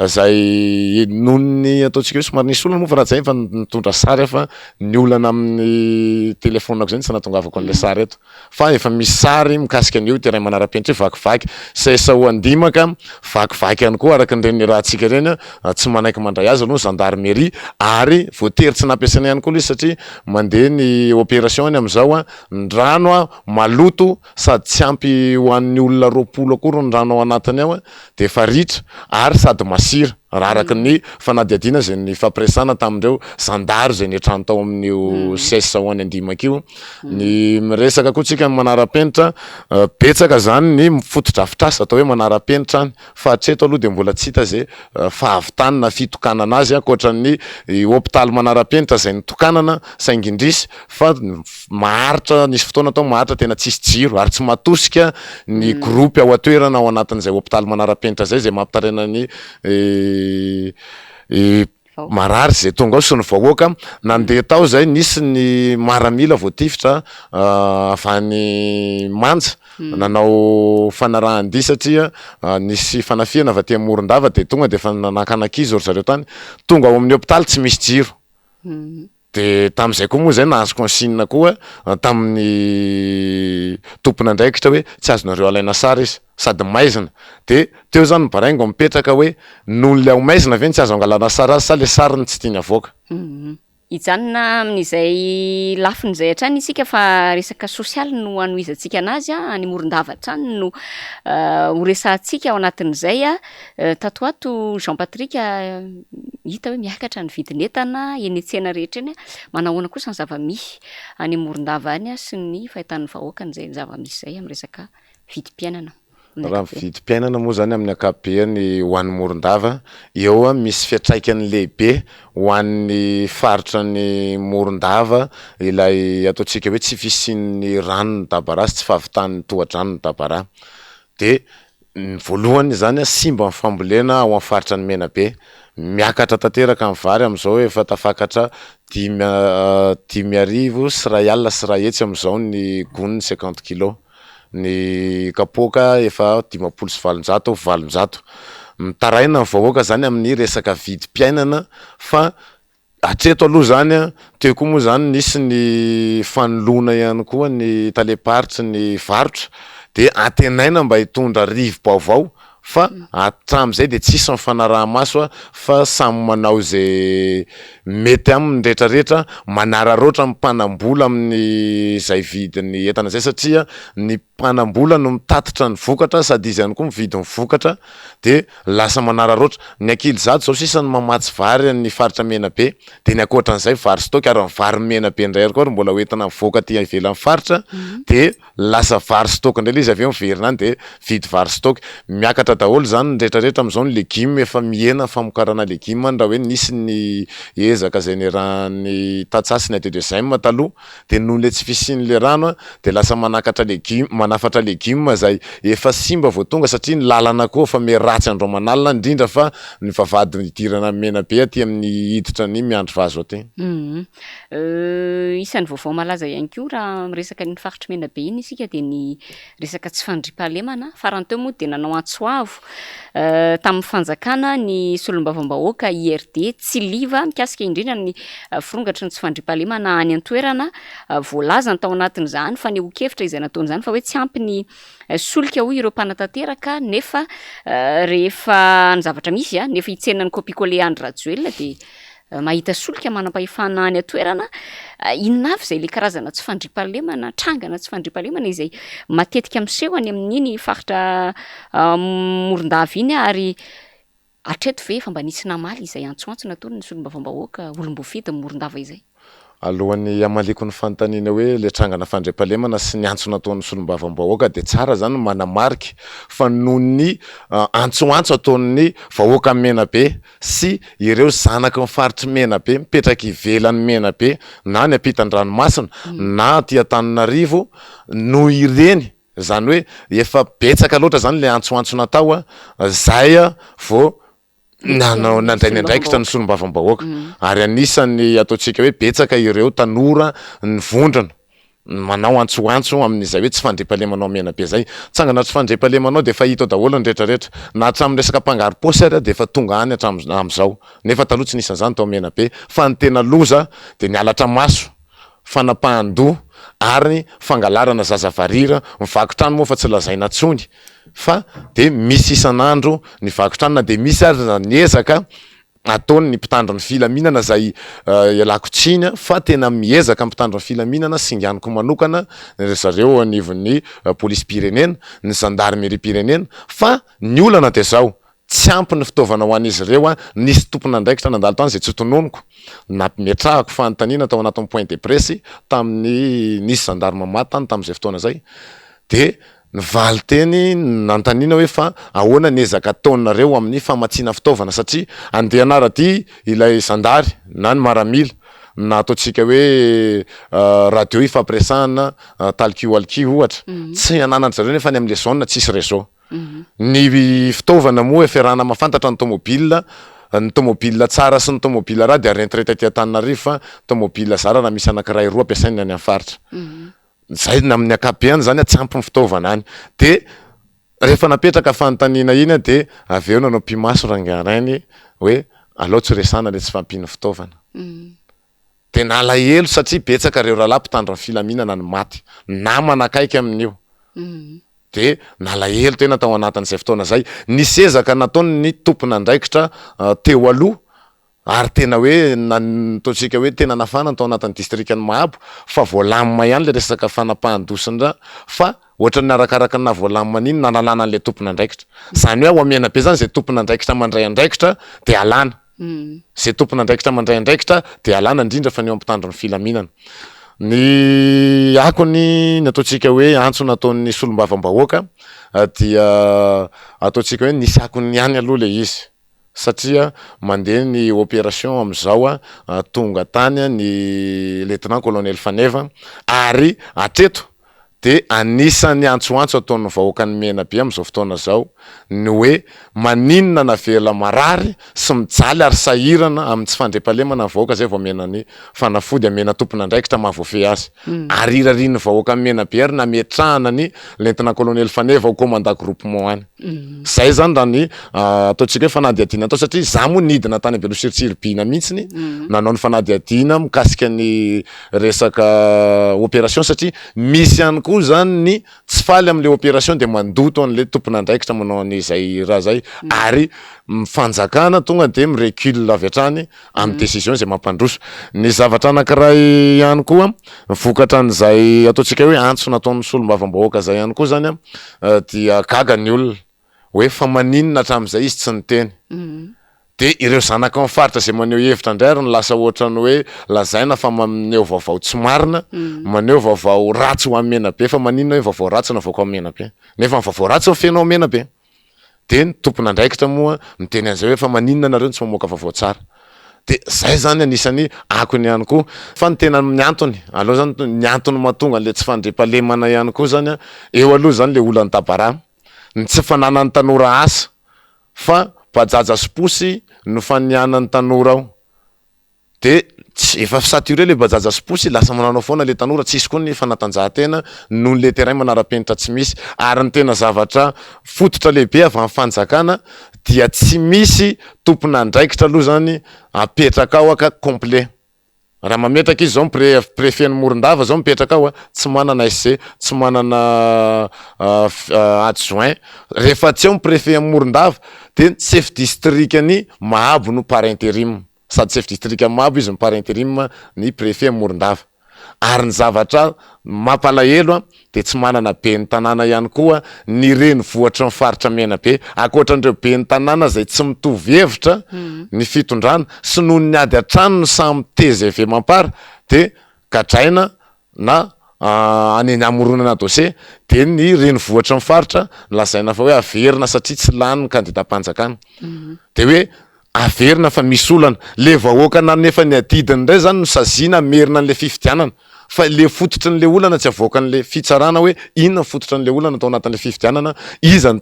zay nohony ataontsika hoe somary nisy olona moa fa raha zay fa nitondra sary fa ny olana amin'ny telefonako zay ny tsy nahatongavako an'ilay sary eto fa efa misy sary mikasika an'io ty ray manara-penitra hoe vakivaky saisa ho andimaka vakivaky ihany koa araka nireny rahantsika ireny tsy manaiky mandray azy aloha gendarmerie ary voatery tsy nampiasaina ihany koa izy satria mandeha ny opération any amin'izao ndrano maloto sady tsy ampy ho an'ny olona 20 akory ny rano ao anatiny ao de efa ritra ary sady masira raha araky ny fanadiadiana zay ny fampiresana tamindreo zandary zay niatrano tao amin'io sesa ho any andimaka io ny miresaka koa tsika manara-penitra betsaka zany ny fotodrafitrasa atao hoe manara-penitra any fa hatreto aloha de mbola tsy hita zay fahavitanina fitokanana azy akoatran'ny hôpitaly manara-penitra zay nitokanana saingindrisy fa maharitra nisy fotoana tao maharitra tena tsisy jiro ary tsy matosika ny gropy ao atoerana ao anatin'izay hôpitaly manara-penitra zay zay mampitarena ny marary zay tonga ao sy ny vahoaka nandeha tao zay nisy ny maramila voatifitra avany manja nanao fanarahan-dy satria nisy fanafiana avy aty Morondava de tonga de efa nanakanakizy ory zareo tany tonga ao amin'ny hôpitaly tsy misy jiro de tam'izay koa moa zay nahazo consigne koa tamin'ny tompona andraikitra hoe tsy azonareo alaina sary izy sady maizina de teo zany baraingo mipetraka hoe noho le ao maizina ve tsy azo angalana sary azy sa le sariny tsy tiany avoaka hijanona amin'izay lafiny zay hatrany isika fa resaka sosialy no anoizantsika anazy any Morondava hatrany no ho resantsika ao anatin'izay tato ato Jean Patrick hita hoe miakatra ny vidin'entana eny an-tsena rehetra eny manahoana kosa ny zava-misy any Morondava any sy ny fahitan'ny vahoaka n'izay zava-misy zay amin'ny resaka vidim-piainana raha vidim-piainana moa zany amin'ny ankapobeny ho an'ny Morondava eo misy fiatraikany lehibe ho an'ny faritra ny Morondava ilay ataontsika hoe tsy fisian'ny rano ny Dabara tsy fahavitan'ny tohadrano ny Dabara de voalohany zany simba ny fambolena ao amin'ny faritra ny Menabe miakatra tanteraka amin'ny vary amin'izao efa tafakatra 5,000 sy 1 alina sy 1 hetsy amin'izao ny gony 50 kg ny kapoka efa 500 sy 700 valonjato mitaraina ny vahoaka zany amin'ny resaka vidim-piainana fa hatreto aloha zany teo koa moa zany nisy ny fanoloana ihany koa ny taleparitry ny varotra de antenaina mba hitondra rivo-baovao fa hatramin'izay de tsisy mifanaraha-maso fa samy manao zay mety aminy rehetrarehetra manararoatra ny mpanambola amin'ny zay vidiny entana zay satria ny mpanambola no mitatitra ny vokatra sady izy ihany koa mividy ny vokatra de lasa manararoatra ny ankily zato zao sisa ny mamatsy vary ny faritra Menabe de ny akoatran'izay vary stock ary ny vary Menabe indray ary koa mbola hoentina mivoaka ty ivelan'ny faritra de lasa vary stock indray le izy avy eo miverina any de vidy vary stock miakatra daholo zany rehetrarehetra amin'izao ny legioma efa mihena famokarana legioma raha hoe nisy ny ezaka zay ny rahan'ny tatsasiny ADDSM taloha de noho le tsy fisian'le rano de lasa manakatra legioma manafatra legioma zay efa simba vao tonga satria ny lalana koa fa me ratsy andro manalina indrindra fa ny vavady idirana Menabe aty amin'ny hiditra ny miandro vazo aty isan'ny vaovao malaza ihany koa raha miresaka ny faritra Menabe iny isika de ny resaka tsy fandriam-pahalemana farany teo moa de nanao Antsoavo tamin'ny fanjakana ny solombavambahoaka IRD tsy liva mikasika indrindra ny firongatry ny tsy fandriam-pahalemana any an-toerana voalaza ny tao anatin'izany fa ny okevitra izay nataon'izany fa hoe tsy ampy ny solika hoy ireo mpanatanteraka nefa rehefa ny zavatra misy nefa hitsenan'ny copie-coller Andry Rajoelina de mahita solika manam-pahefana any atoerana inona avy zay le karazana tsy fandriam-pahalemana trangana tsy fandriam-pahalemana izay matetika miseho any amin'iny faritra Morondava iny ary hatreto ve efa mba nisy namaly izay antsoantsona ataony ny solombavambahoaka olom-boafety Morondava izay alohan'ny amaliko ny fanontaniana hoe le trangana fandriam-pahalemana sy ny antso nataon'ny solombavambahoaka de tsara zany manamariky fa noho ny antsoantso ataon'ny vahoaka Menabe sy ireo zanaka mifaritry Menabe mipetraka ivelan'ny Menabe na ny ampitan-dranomasina na aty Antananarivo no ireny zany hoe efa betsaka loatra zany le antsoantso natao zay vao nanao nandray ny andraikitra ny solombavambahoaka ary anisany ataontsika hoe betsaka ireo tanora ny vondrana manao antsoantso amin'izay hoe tsy fandriam-pahalemanao menabe zay tsangana tsy fandriam-pahalemanao de efa hita daholo ny rehetrarehetra na hatramin'ny resaka mpangaro posy ary de efa tonga any am'izao nefa taloha tsy nisan'izany tao menabe fa ny tena loza de ny alatra maso fanapahan-doha ary fangalarana zazavarira mivakitrano moa fa tsy lazaina tsony fa de misy isan'andro ny vakitrano na de misy ary niezaka ataony ny mpitandro ny filaminana zay lakotsiny fa tena miezaka mpitandro ny filaminana singaniko manokana zareo anivon'ny polisy pirenena ny gendarmerie pirenena fa ny olana de zao tsy ampy ny fitaovana ho an'izy ireo nisy tompona ndraikitra nandalo tany zay tsy tononoko nametrahako fanontaniana tao anatin'ny point de presse tamin'ny nisy gendarme maty tany tamin'izay fotoana zay de nivaly teny nantaniana hoe fa ahoana niezaka ataonareo amin'ny famatsiana fitaovana satria andeha anaraty ilay zandary na ny maramila na ataotsika hoe radio ifampiresahana talkio ohatra tsy ananany zareo nefa ny am'le zone tsisy réseau ny fitaovana moa fiarahana mafantatra ny tomobile tsara sy ny tomobile raha de arentirety aty Antananarivo fa tomobile zara raha misy anankiray roa ampiasaina any amin'ny faritra zay na amin'ny akabeany zany tsy ampy ny fitaovana any de rehefa napetraka fanontaniana iny de aveo nanao mpimaso rangarainy hoe alao tsy resana le tsy fampiny fitaovana de nalahelo satria betsaka reo rahalahy mpitandro ny filaminana ny maty namana akaiky amin'io de nalahelo tena tao anatin'izay fotoana zay nisy ezaka nataony ny tompona andraikitra teo aloha ary tena hoe ataotsika hoe tena nafana tao anatin'ny distrikany Mahabo fa voalamina ihany le resaka fanapahan-dosindra fa ohatra ny arakaraka na voalamina iny nanalana an'le tompona andraikitra zany hoe ao amena be zany zay tompona andraikitra mandray andraikitra de alana zay tompona andraikitra mandray andraikitra de alana indrindra fa ny eo ampitandro ny filaminana ny akony ataotsika hoe antso nataon'ny solombavam-bahoaka dia ataotsika hoe nisy akony ihany aloha le izy satria mandeha ny opération am'izao tonga tany ny lieutenant colonel Faneva ary atreto de anisany antsoantso ataon'ny vahoakany menabe am'izao fotoana zao ny hoe maninona navela marary sy mijaly ary sahirana amin'ny tsy fandriam-pahalemana ny vahoaka zay vao menany fanafody amena tompona andraikitra mahavoafehy azy ary irariny vahoaka menabe ary nametrahana ny lieutenant colonel Faneva au commandant groupement any zay zany raha ny ataotsika hoe fanadihadiana atao satria za moa nidina tany Belotsirotsirbina mihitsiny nanao ny fanadihadiana mikasika ny resaka opération satria misy ihany koa zany ny tsy faly am'le opération de mandoto an'le tompona andraikitra manao an'izay raha zay ary mifanjakana tonga de mirecule avy hatrany amin'ny décision zay mampandroso ny zavatra anankiray ihany koa vokatra an'izay ataotsika hoe antso nataon'ny solombavam-bahoaka zay ihany koa zany dia gaga ny olona hoe fa maninona hatramin'izay izy tsy niteny de ireo zanaka amin'ny faritra zay maneho hevitra indray ary ny lasa ohatrany hoe lazaina fa maneho vaovao tsy marina maneho vaovao ratsy ho amin'ny menabe fa maninona hoe vaovao ratsy navoaka amin'ny menabe nefa ny vaovao ratsy fenao amin'ny menabe de ny tompona andraikitra moa miteny an'izay hoe fa maninona nareo tsy mamoaka vaovao tsara de zay zany anisany akony ihany koa fa ny tena ny antony aloha zany ny antony mahatonga le tsy fandriam-pahalemana ihany koa zany eo aloha zany le olany Dabara ny tsy fananany tanora asa fa bajaja sy posy no fanianany tanora ao de efa saturé le bajaja sy posy lasa mananao foana le tanora tsisy koa ny fanatanjahantena noho le terrain manara-penitra tsy misy ary ny tena zavatra fototra lehibe avy amin'ny fanjakana dia tsy misy tompona andraikitra aloha zany apetraka ao aka complet raha mametraka izy zao préfet ny Morondava zao mipetraka ao tsy manana SC tsy manana adjoint rehefa tsy eo ny préfet ny Morondava de chef district ny Mahabo no par intérim sady chef district ny Mahabo izy no par intérim ny préfet ny Morondava ary ny zavatra mampalahelo de tsy manana be ny tanàna ihany koa ny reny vohatra ny faritra menabe akoatran'ireo be ny tanàna zay tsy mitovy hevitra ny fitondrana sy noho ny ady atrano ny samy TGV mampara de gadraina na any amoronana dossier de ny reny vohatra ny faritra lazaina fa hoe averina satria tsy lany ny candidat-panjakana de hoe averina fa misy olana le vahoaka nefa ny adidiny indray zany no sazina merina an'le fifidianana fa le fototry n'le olana tsy avoaka an'le fitsarana hoe inona fototry n'le olana tao anatin'le fifidianana iza ny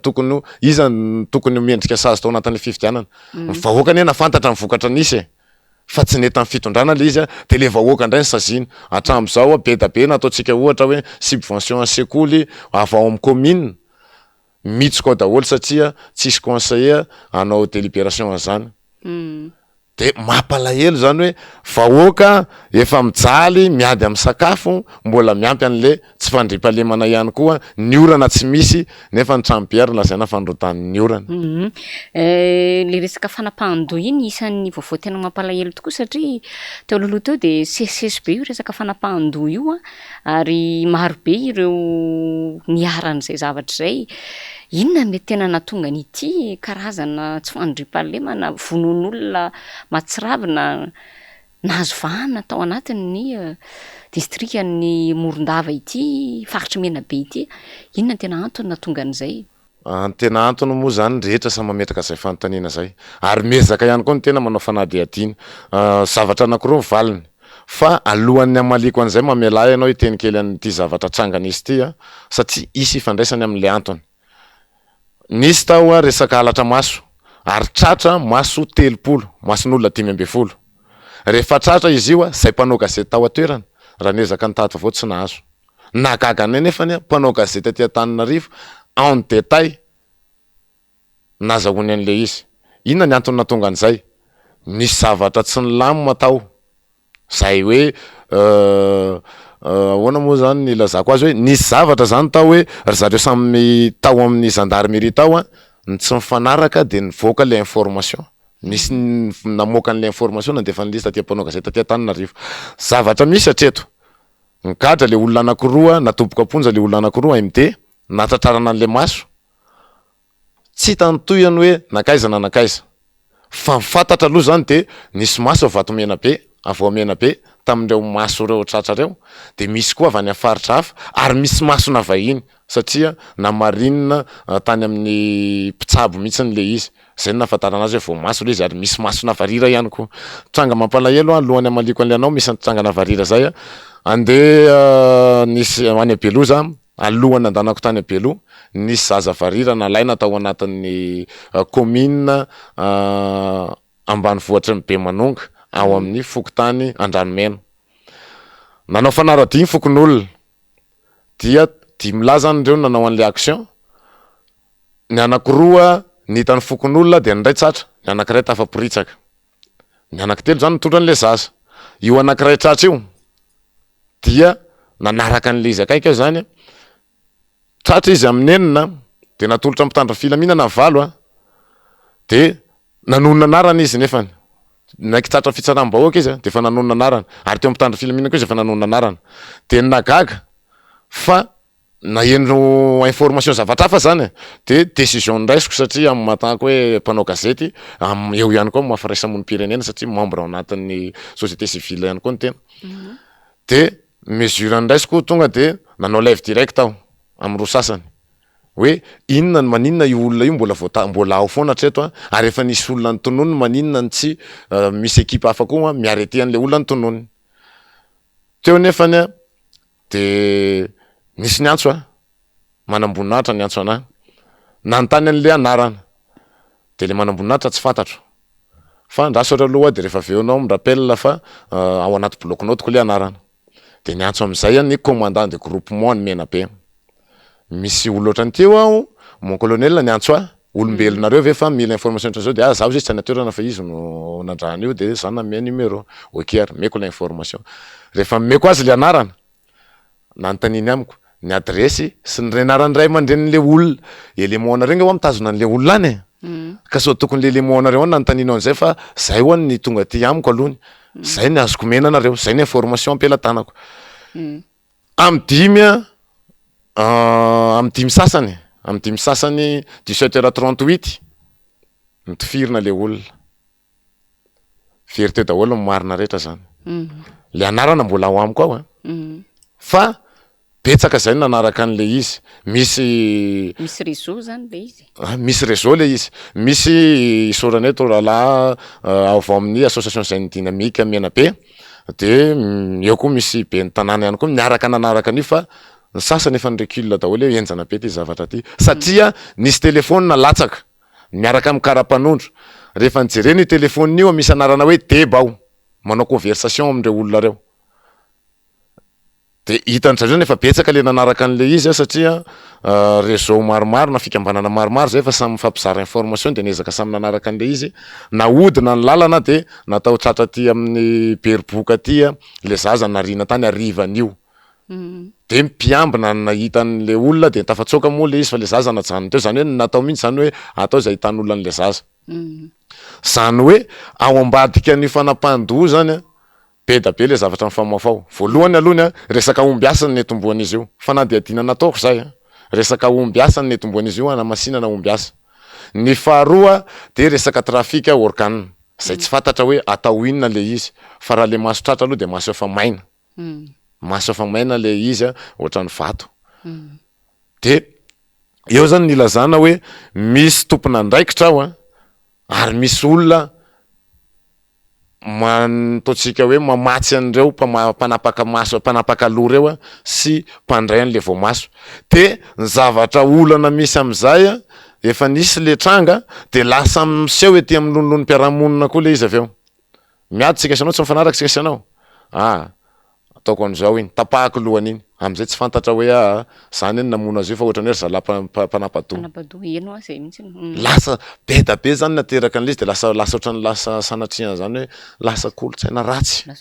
tokony mendrika sazy tao anatin'le fifidianana ny vahoaka ny fantatra ny vokatra nisy fa tsy nety amin'ny fitondrana le izy de le vahoaka indray ny saziny atram'izao be da be na ataontsika ohatra hoe subvention an-sekoly avao amin'ny commune mitsika ao daholo satria tsisy conseiller anao délibération an'izany de mampalahelo zany hoe vahoaka efa mijaly miady amin'ny sakafo mbola miampy an'le tsy fandripahalemana ihany koa ny orana tsy misy nefa ny tranobiary lazaina fandrotan'ny orana le resaka fanapahan-doha iny isan'ny vaovao tena mampalahelo tokoa satria teo alohaloha teo de sesisesy be io resaka fanapahan-doha io ary marobe ireo niaran'izay zavatra zay inona mety tena natonga n'ity karazana tsy fandripahalemana vonon'olona matsiravina nahazo vahana tao anatin'ny distrikan'ny Morondava ity faritry Menabe ity inona tena antony natonga an'izay tena antony moa zany rehetra sa mametraka zay fanontaniana zay ary mezaka ihany koa ny tena manao fanadihadiana zavatra anankiroa mivaliny fa alohan'ny amaliko an'izay mamela ianao iteny kely an'ity zavatra trangana izy ity satria isy ifandraisany amin'le antony nisy tao resaka alatra maso ary tratra maso 30 mason'olona 5 rehefa tratra izy io zay mpanao gazety tao atoerana raha nezaka ny tady vao tsy nahazo nagaga nefany mpanao gazety aty Antananarivo en détail nazahoany an'le izy inona ny antony natonga an'izay nisy zavatra tsy nilamina tao zay hoe ahoana moa zany ny lazako azy hoe nisy zavatra zany tao hoe ry zareo samy tao amin'ny gendarmerie tao ny tsy mifanaraka de nivoaka le information nisy namoaka an'le information nandefa ny lista aty mpanao gazety aty Antananarivo zavatra misy hatreto nikadra le olona anankiroa natoboka aponja le olona anankiroa MD natratrarana an'le maso tsy tantoyany hoe nakaiza na nakaiza fa mifantatra aloha zany de nisy maso avato Menabe avao Menabe tamin'ireo maso reo tratra reo de misy koa avy any faritra hafa ary misy masona vahiny satria namarinina tany amin'ny mpitsabo mihitsy le izy zay nafatarana azy hoe vao maso le izy ary misy masona varira ihany koa tranga mampalahelo alohany amaliko an'le anao misy trangana varira zay nisy any Beloza alohany andanako tany Belo nisy zaza varira nalaina tao anatin'ny commune ambanivohitra ny Bemanonga ao amin'ny Fokotany Andranomena nanao fanaradia fokon'olona dia 10 zany reo nanao an'le action ny anankiroa nitany fokon'olona de ny ray tratra ny anankiray tafaporitsaka ny anankitelo zany nitondra an'le zaza io anankiray tratra io dia nanaraka an'le izy akaiky zany tratra izy amin'ny enina de natolotra mpitandra filaminana ny valo de nanonona anarana izy nefany naiky tratra fitsaram-bahoaka izy de fa nanonona anarana ary teo mpitandra filaminana koa izy fa nanonona anarana de nagaga fa nahendro information zavatra hafa zany de décision ndraisiko satria amin'ny matahako hoe mpanao gazety eo ihany koa mahafiraisamon'nym-pirenena satria membre ao anatin'ny société civile ihany koa ny tena de mesure ndraisiko tonga de nanao live direct aho amin'ny roa sasany hoe inona ny maninona io olona io mbola ao foana hatreto ary efa nisy olona ny tonony maninona ny tsy misy ekipa hafa koa miarety an'le olona ny tonony teo nefany de nisy ny antso manamboninahitra ny antso anahy nanontany an'le anarana de le manamboninahitra tsy fantatro fa ndrasatra aloha de rehefa aveonao mirapel fa ao anaty bloc-note ko le anarana de ny antso am'izay ny commandant de groupement ny Menabe misy olo ohatrany teo aho mon colonel ny antso olombelonareo ve fa mila information zao de zaho izy tsy natoerana fa izy no nandrahana io de zany namea numéro ok ary meko la information rehefa meko azy le anarana nantaniny amiko ny adresy sy ny renarany ray mandren'le olona élément regny ao mitazona an'le olona any ka sao tokony le élément nareo any nantaniny an'izay fa zay ho ny tonga ty amiko alohany zay ny azoko mena anareo zay ny information ampelatanako am dimy sasany 17h38 nitifirina le olona verité daholo marina rehetra zany le anarana mbola ao amiko ao fa betsaka zay nanaraka an'le izy misy réseau zany le izy misy réseau le izy misy isorana eto rahalahy ao avao amin'ny association jeune dynamique Menabe de eo koa misy be ny tanàna ihany koa miaraka nanaraka an'io fa ny sasany efa ny recul daholo hoe enjana be ty zavatra ty satria nisy telefony nalatsaka miaraka amin'ny karapanondro rehefa nijereny io telefony io misy anarana hoe deba ao manao conversation amindreo olona reo. De hitan'zareo nefa betsaka le nanaraka an'le izy satria réseau maromaro na fikambanana maromaro zay efa samy mifampizara information de nezaka samy nanaraka an'le izy nahodina ny lalana de natao tratra aty amin'ny beriboka aty le zaza narina tany arivan'io. De mpiambina nahita an'le olona de tafatsoka moa le izy fa le zaza najanony teo, zany hoe natao mihitsy zany hoe atao zay hitan'olona an'le zaza. Zany hoe ao ambadika ny fanapahan-doha zany be da be le zavatra mifamafao. Voalohany alohany resaka omby asany ny etomboan'izy io, fanadihadiana nataoko zay resaka omby asany ny etomboan'izy io anamasinana omby asa. Ny faharoa de resaka trafika organe zay tsy fantatra hoe atao inona le izy, fa raha le maso tratra aloha de maso efa maina, maso efa maina le izy ohatran'ny vato. De eo zany ny ilazana hoe misy tompona andraikitra ao ary misy olona mantotsika hoe mamatsy an'ireo mpanapaka maso, mpanapaka loha reo sy mpandray an'le voamaso. De ny zavatra olana misy am'izay efa nisy le tranga de lasa miseho ety amin'ny lonilon'ny mpiarahamonina koa le izy avy eo. Miady tsika sanao tsy mifanaraka tsika sanao. Ataoko an'izao iny, tapahako lohan'iny. Am'izay tsy fantatra hoe zany eny namono azy io fa ohatran'ny hoe zalampanapadoha. Lasa be da be zany nateraka an'le izy de lasa ohatran'ny lasa sanatriana zany hoe lasa kolotsaina ratsy.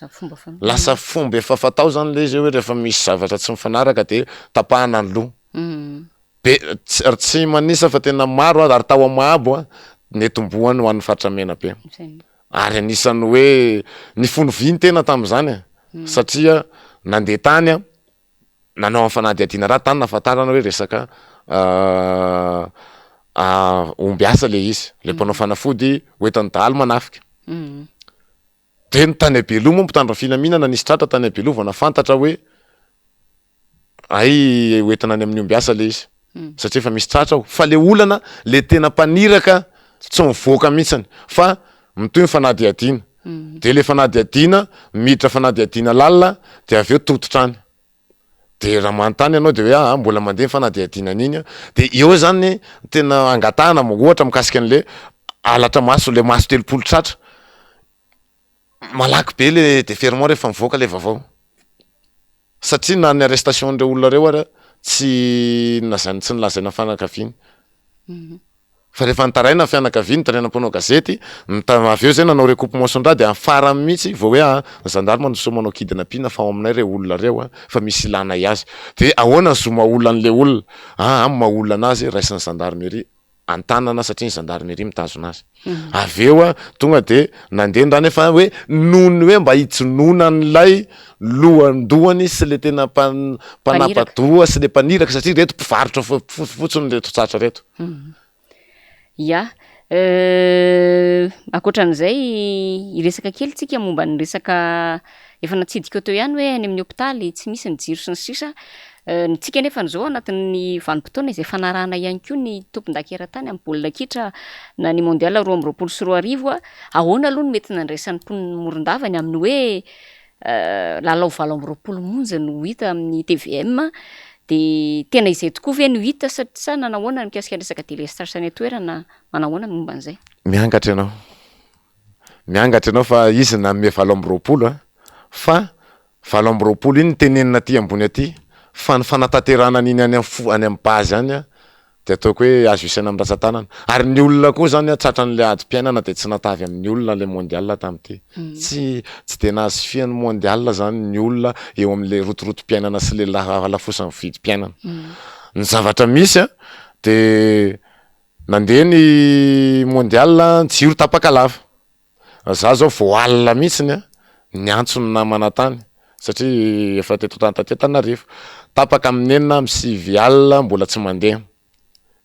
Lasa fomba efa fatao zany le izy hoe rehefa misy zavatra tsy mifanaraka de tapahana ny loha. Be tsy manisa fa tena maro ary tao amahabo netombohany ho an'ny faritra mena be. Ary anisan'ny hoe ny fony viny tena tam'izany satria nandeha tany nanao amin'ny fanadihadiana raha tany nafatarana hoe resaka omby asa le izy, le mpanao fanafody hoetan'ny dahalo manafika. De ny tany Beloha moa mpitandro filaminana nisy tratra tany Beloha vao nafantatra hoe ay hoentina any amin'ny omby asa le izy, satria efa misy tratra ao fa le olana le tena mpaniraka tsy mivoaka mihitsiny fa mitoy ny fanadihadiana. De le fanadihadiana miditra fanadihadiana lalina de avy eo tototra any. De raha manontany ianao de hoe mbola mandeha fanadihadiana an'iny de eo zany tena angatahana ohatra mikasika an'le alatra maso, le maso 3 tratra malaky be le déferment rehefa mivoaka le vaovao satria na ny arrestation ndreo olona reo ara tsy nolazaina fanakaviany. Fa rehefa nitaraina fianakaviany taraina mpanao gazety avy eo zay nanao recoupement sondrady de afarany mihitsy vao hoe ny gendarme so manao kidnapping fa ao aminay reo olona reo fa misy ilana azy. De ahoana zo maolana an'le olona maolana anazy raisin'ny gendarmerie antanana satria ny gendarmerie mitazona azy. Avy eo tonga de nandeha ndrany efa hoe nohony hoe mba hijinoana an'ilay lohandohany sy le tena mpanapadoha sy le mpaniraka satria reto mpivarotra fotsiny reto tratra reto. Ya, akoatran'izay iresaka kely tsika momba ny resaka efa natsidika teo ihany hoe any amin'ny hôpitaly tsy misy ny jiro sy ny sisa. Nitsika nefa n'izao anatin'ny vanim-potoana izay fanarahana ihany koa ny tompon-dakeran-tany amin'ny baolina kitra na ny mondial 2024 sy 2025 ahoana aloha no mety nandraisan'ny mponiny Morondava ny amin'ny hoe lalao 2020 monja no hita amin'ny TVM. De tena izay tokoa ve no hita sa nanahoana ny mikasika resaka délestage sy toerana manahoana ny momba an'izay? Miangatra ianao fa izy nanome 2020 fa 2020 iny tenenina aty ambony aty fa ny fanatanterana an'iny any amin'ny base any de ataoko hoe azo isaina amin'ny ratsan-tanana. Ary ny olona koa zany tratran'le adi-piainana de tsy natavy amin'ny olona le mondial tam'ty. Tsy de nahazo fian'ny mondial zany ny olona eo amin'le rotorotom-piainana sy le lafosan'ny vidim-piainana. Ny zavatra misy de nandeha ny mondial jiro tapaka lava. Za zao vao alina mihitsiny ny antsony namana tany satria efa teto Antananarivo tapaka amin'ny 4 mbola tsy mandeha.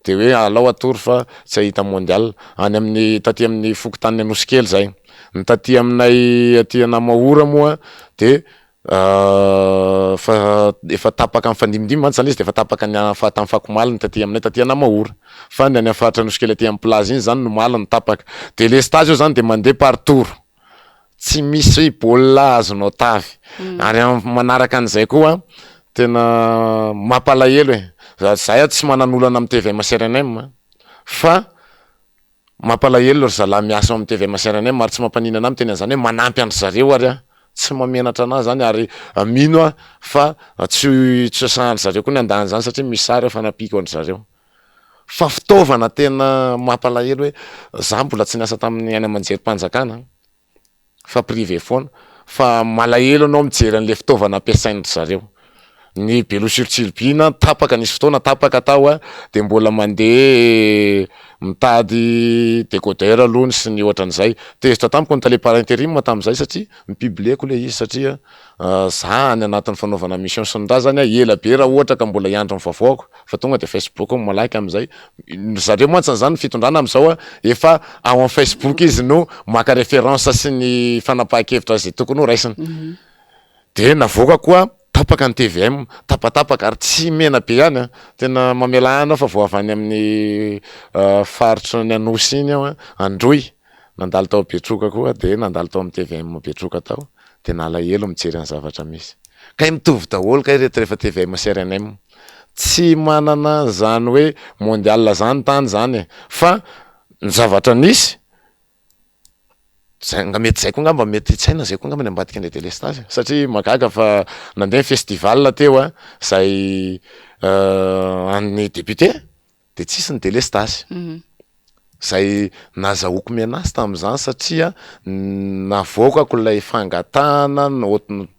De hoe alao atory fa tsy ahita mondial any amin'ny taty amin'ny fokontany Anosikely zay. Ny taty aminay aty Anamahora moa de fa efa tapaka amin'ny fandimidimy mantsy zany izy de efa tapaka ny tamin'ny Fakomaly ny taty aminay taty Anamahora. Fa ny any amin'ny faritra Anosikely aty amin'ny plazy iny zany no maly ny tapaka. De le stage io zany de mandeha par tour. Tsy misy baolina azonao tavy. Ary manaraka an'izay koa tena mampalahelo zay tsy mananolana amin'ny TVM CRNM fa mampalahelo ry zalahy miasa amin'ny TV Maseranay maro tsy mampanina amin'ny teny zany hoe manampy andry zareo ary tsy mamenatra anazy zany ary mino fa tsy sahandry zareo koa ny andany zany satria misy sary fanapiko andry zareo fa fitaovana tena mampalahelo hoe za mbola tsy niasa tamin'ny any amanjerim-panjakana fa privé foana fa malahelo anao mijery an'le fitaovana ampiasaindry zareo ny belosurtilbina tapaka nisy fotoana tapaka tao de mbola mandeha mitady décodeur alohany sy ny ohatran'izay tezitra tamiko ny tale par intérim tamin'izay satria mipublieko le izy satria za any anatin'ny fanaovana mission sy ny raha zany ela be raha ohatra ka mbola hiandro ny vaovaoko fa tonga de Facebook malaika am'izay zareo mantsy zany fitondrana am'izao efa ao amin'ny Facebook izy no maka référence sy ny fanapahan-kevitra zay tokony ho raisiny de navoaka koa tapaka ny TVM tapatapaka ary tsy mena be any tena mamela anao fa vao avy any amin'ny faritra ny Anosy iny aho Androy nandalo tao Betroka koa de nandalo tao amin'ny TVM Betroka tao de nalahelo mijery ny zavatra misy kay mitovy daholo kay rehetra rehefa TVM CRNM tsy manana zany hoe mondial zany tany zany fa ny zavatra nisy zay nga mety zay koa ngamba mety tsaina zay koa ngamba ny ambadika ny délestage satria magaga fa nandeha festival teo zay an'ny député de tsisy ny délestage zay nazahoako menazy tamin'izany satria navoakako ilay fangatana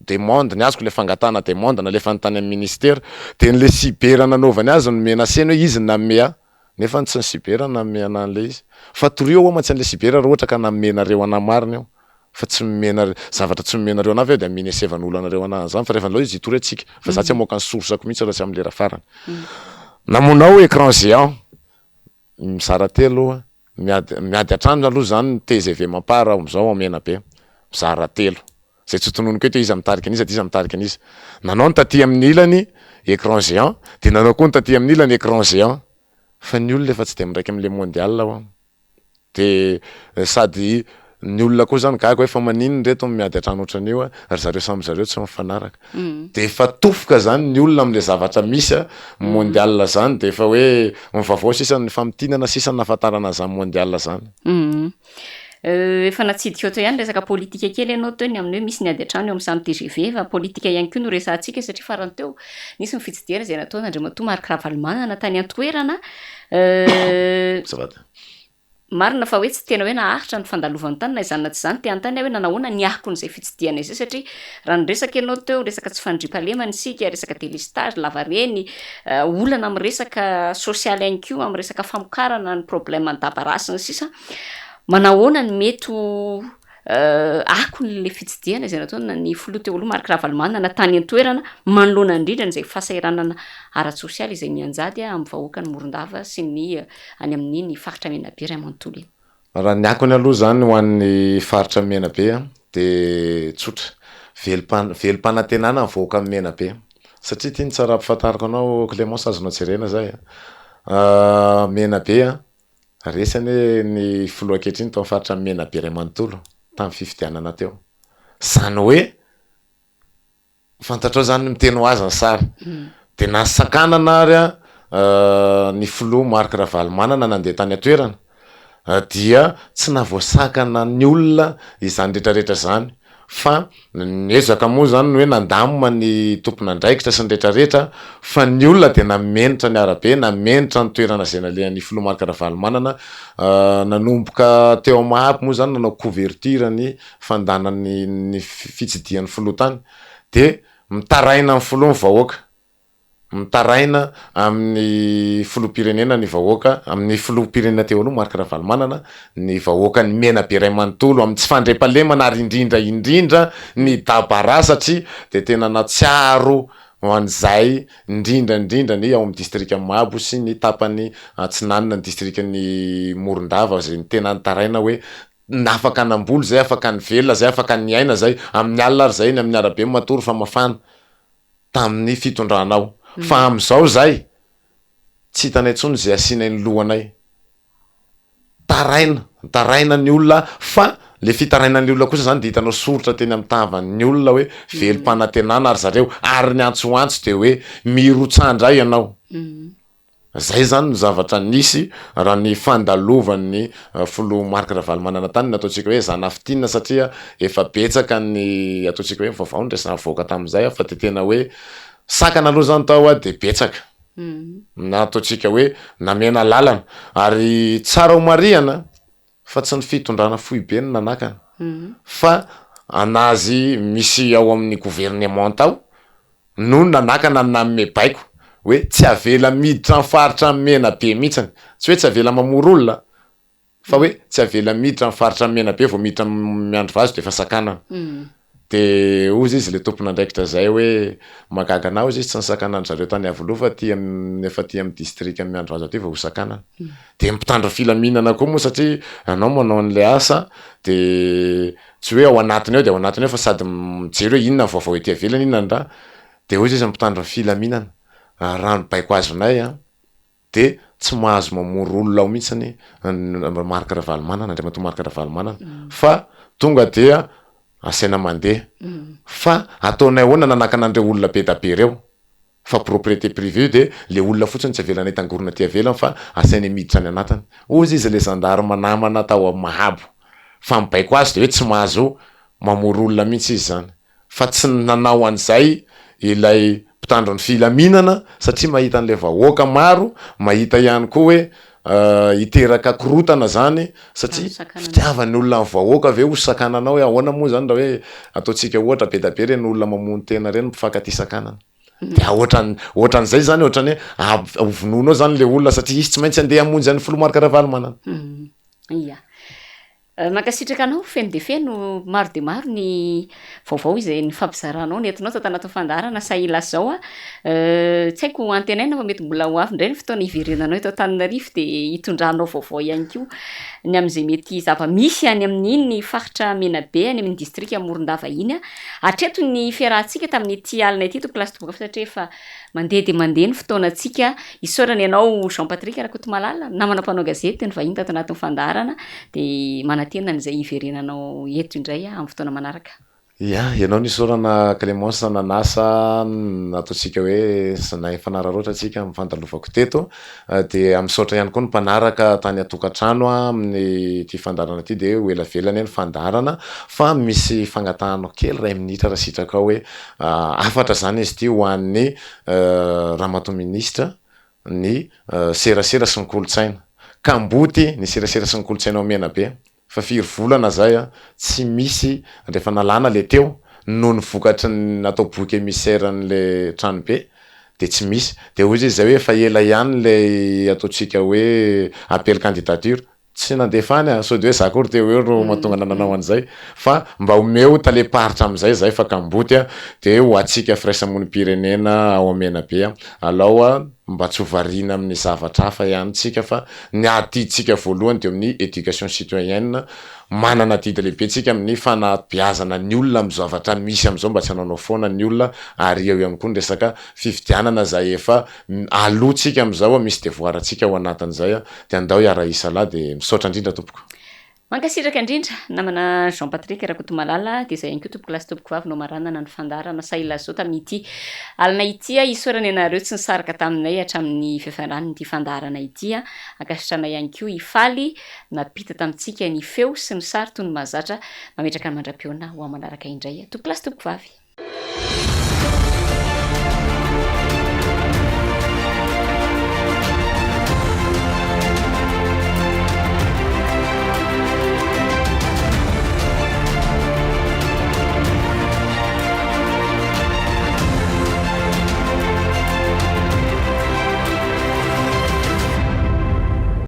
demande ny azoko le fangatana demande nalefa ny tany amin'ny ministère de nle sibera nanaovany azy no menaseny hoe izy namea nefa tsy ny sibera namea an'le izy fa torio mantsy an'le sibera raha ohatra ka namenareo anamariny eo fa tsy mimena zavatra tsy mimenareo anavy eo de minesevan'olo anareo anazy zany fa rehefa nalao izy itory atsika fa za tsy amoaka ny sorsako mihitsy raha tsy am'le raha farany namonao écran géant mizara telo miady atrano aloha zany TGV mampara am'izao amena be mizara telo zay tsy tononoko eto izy amitarika an'izy izy amitarika an'izy nanao ny taty amin'ny ilany écran géant de nanao koa ny taty amin'ny ilany écran géant fa ny olona efa tsy de miraiky am'le mondial de sady ny olona koa zany gaga hoe fa maninony reto miady atrano ohatran'io ary zareo samy zareo tsy mifanaraka de efa tofoka zany ny olona am'le zavatra misy mondial zany de efa hoe mivavao sisany famitinana sisany nafatarana zany mondial zany efa natsidika oto ihany resaka politika kely ianao teo ny amin'ny hoe misy ny ady atrano eo amin'ny samy TGV fa politika ihany koa no resantsika satria farany teo nisy mifitsidera zay natao Andriamatoa Marc Ravalomanana tany an-toerana marina fa hoe tsy tena hoe naharitra ny fandalovany tany na izany na tsy zany te antany hoe nanahoana niahiko n'izay fitsidiana izay satria raha ny resaka ianao teo resaka tsy fandriam-pahalemana isika resaka délestage lavareny olana amin'ny resaka social ihany koa amin'ny resaka famokarana ny problème an-dabarasiny sisa manahoana ny mety akon'le fitsidiana izay nataona ny filoha teo aloha Marc Ravalomanana tany an-toerana manoloana indrindra n'izay fahasahiranana ara-tsosialy izay nianjady amin'ny vahoaka ny Morondava sy ny any amin'ny faritra Menabe Ray Manontolo raha ny akony aloha zany ho an'ny faritra Menabe de tsotra velom-panantenana mivoaka amin'ny Menabe satria tia ny tsara ampifantariko anao Clémence azonao jerena zay Menabe resany ny filoha ankehitriny tao faritra Menabe Ray Manontolo tamin'ny fifidianana teo zany hoe fantatrao zany miteny ho azy ny sary de nasakanana ary ny filoha Marc Ravalomanana nandeha tany an-toerana dia tsy navoasakana ny olona izany rehetrarehetra zany fa ezaka moa zany hoe nandamina ny tompon'andraikitra sy ny rehetrarehetra fa ny olona de namenitra ny arabe namenitra ny toerana zay nalehan'ny filoha Marc Ravalomanana nanomboka teo amahampy moa zany nanao couverture ny fandanany fitsidian'ny filoha tany de mitaraina amin'ny filoha ny vahoaka mitaraina amin'ny filoham-pirenena ny vahoaka amin'ny filoham-pirenena teo aloha Marc Ravalomanana ny vahoaka ny Menabe Ray Manontolo amin'ny tsy fandriam-pahalemana ary indrindra ny dabara satria de tena natsiaro ho an'izay indrindra ny ao amin'ny distrika Mabo sy ny tapany Atsinanana ny distrika ny Morondava zay ny tena nitaraina hoe afaka anamboly zay afaka ny velona zay afaka ny aina zay amin'ny alina ary zay ny amin'ny arabe matory fa mafana tamin'ny fitondranao fa am'izao zay tsy hitanay tsony zay asianay ny lohanay taraina ny olona fa le fitarainan'ny olona kosa zany de hitanao soritra teny amin'ny tavan'ny olona hoe velom-panantenana ary zareo ary ny antsoantso de hoe mirotsandra ianao zay zany no zavatra nisy raha ny fandalovan'ny folo marika Ravalomanana tany ny ataontsika hoe zanafitinina satria efa betsaka ny ataontsika hoe vaovao ndrasana voaka tamin'izay fa de tena hoe sakana aloha zany tao de betsaka na ataontsika hoe namena lalana ary tsara homariana fa tsy ny fitondrana foibe ny nanakana fa anazy misy ao amin'ny gouvernement tao no nanakana nanome baiko hoe tsy avela miditra ny faritra mena be mihitsiny tsy hoe tsy avela mamoro olona fa hoe tsy avela miditra ny faritra mena be vao miditra miandro vazo de efa sakanana de ozy izy le tompona andraikitra zay hoe magaga anao izy tsy ny sakanana zareo tany avoloha fa efa ty amin'ny district amin'ny miandro vazo aty vao ho sakanana de mpitandro filaminana koa moa satria anao manao an'le asa de tsy hoe ao anatiny ao de ao anatiny ao fa sady mijery hoe inona vaovao ety avelany inona ny raha de ozy izy mpitandro filaminana rano baiko azonay de tsy mahazo mamoro olona ao mihitsiny marika Ravalomanana Andriamatoa marika Ravalomanana fa tonga dia asaina mandeha fa ataonay ahoana nanakana andreo olona be da be reo fa propriété privée de le olona fotsiny tsy avelanay tangorona ty avelany fa asainy miditra any anatiny ozy izy le zandary manamana tao amin'ny mahabo fa mibaiko azy de hoe tsy mahazo mamoro olona mihitsy izy zany fa tsy nanao an'izay ilay mpitandro ny filaminana satria mahita an'le vahoaka maro mahita ihany koa hoe iteraka korotana zany satria fitiavany olona ny vahoaka ave ho sakananao hoe ahoana moa zany raha hoe ataontsika ohatra be da be reny olona mamono tena reny mpifankaty sakanana de ohatran'izay zany ohatrany hoe hovononao zany le olona satria izy tsy maintsy andeha hamonjy an'ny folo marika Ravalomanana ia mankasitraka anao feno de feno maro de maro ny vaovao izay ny fampizaranao nentinao tao tanaty fandarana sahilasy zao tsy haiko antenaina fa mety mbola ho avy indray ny fotoana hiverenanao eto Antananarivo de hitondranao vaovao ihany koa ny amin'izay mety zava-misy any amin'iny faritra Menabe any amin'ny district Morondava iny hatreto ny fiarahantsika tamin'ny ity alina ity tompo lasy toboka satria efa mandeha de mandeha ny fotoanantsika isaorana ianao Jean Patrick Rakotomalala namana mpanao gazety ny vahiny tato anatin'ny fandarana de manatena izay hiverenanao eto indray amin'ny fotoana manaraka ya ianao nisorana Clémence nanasa ataontsika hoe sanay fanararoatra atsika mifandalovako teto de amisaotra ihany koa ny mpanaraka tany atokantrano amin'ny ty fandarana ty de ho elavelany ny fandarana fa misy fagnatahanao kely 2 minitra raha sitraka hoe afatra zany izy ty ho an'ny ramatoa ministra ny serasera sy ny kolotsaina kamboty ny serasera sy ny kolotsaina ao Menabe fa 4 volana zay tsy misy rehefa nalana le teo no ny vokatry natao boky émissaire n'le trano be de tsy misy de hoy izy zay hoe efa ela ihany le ataontsika hoe appel candidature tsy nandefany so de hoe za kory teo eo ro mahatonga nananao an'izay fa mba omeo taleparitra am'izay zay fa kamboty de ho atsika firaisamonim-pirenena ao Menabe alao mba tsy hovarina amin'ny zavatra hafa ihany tsika fa ny adiditsika voalohany de amin'ny éducation citoyenne manana didy lehibe tsika amin'ny fanabeazana ny olona amin'ny zavatra misy am'izao mba tsy hanaonao foana ny olona ary eo ihany koa ny resaka fividianana zay efa alohatsika am'izao misy devoir atsika ao anatin'izay de andao hiara isa lahy de misaotra indrindra tompoko mankasitraka indrindra namana Jean Patrick Rakotomalala de zay ihany koa tompoko lasy tompoko vavy no maranana ny fandarana sahilasy zao tamin'ity alina ity isaorana ianareo tsy nisaraka taminay hatramin'ny fiafaran'ity fandarana ity ankasitrana ihany koa ifaly napita tamintsika ny feo sy ny sary toy ny mahazatra mametraka ny mandra-peona ho manaraka indray tompoko lasy tompoko vavy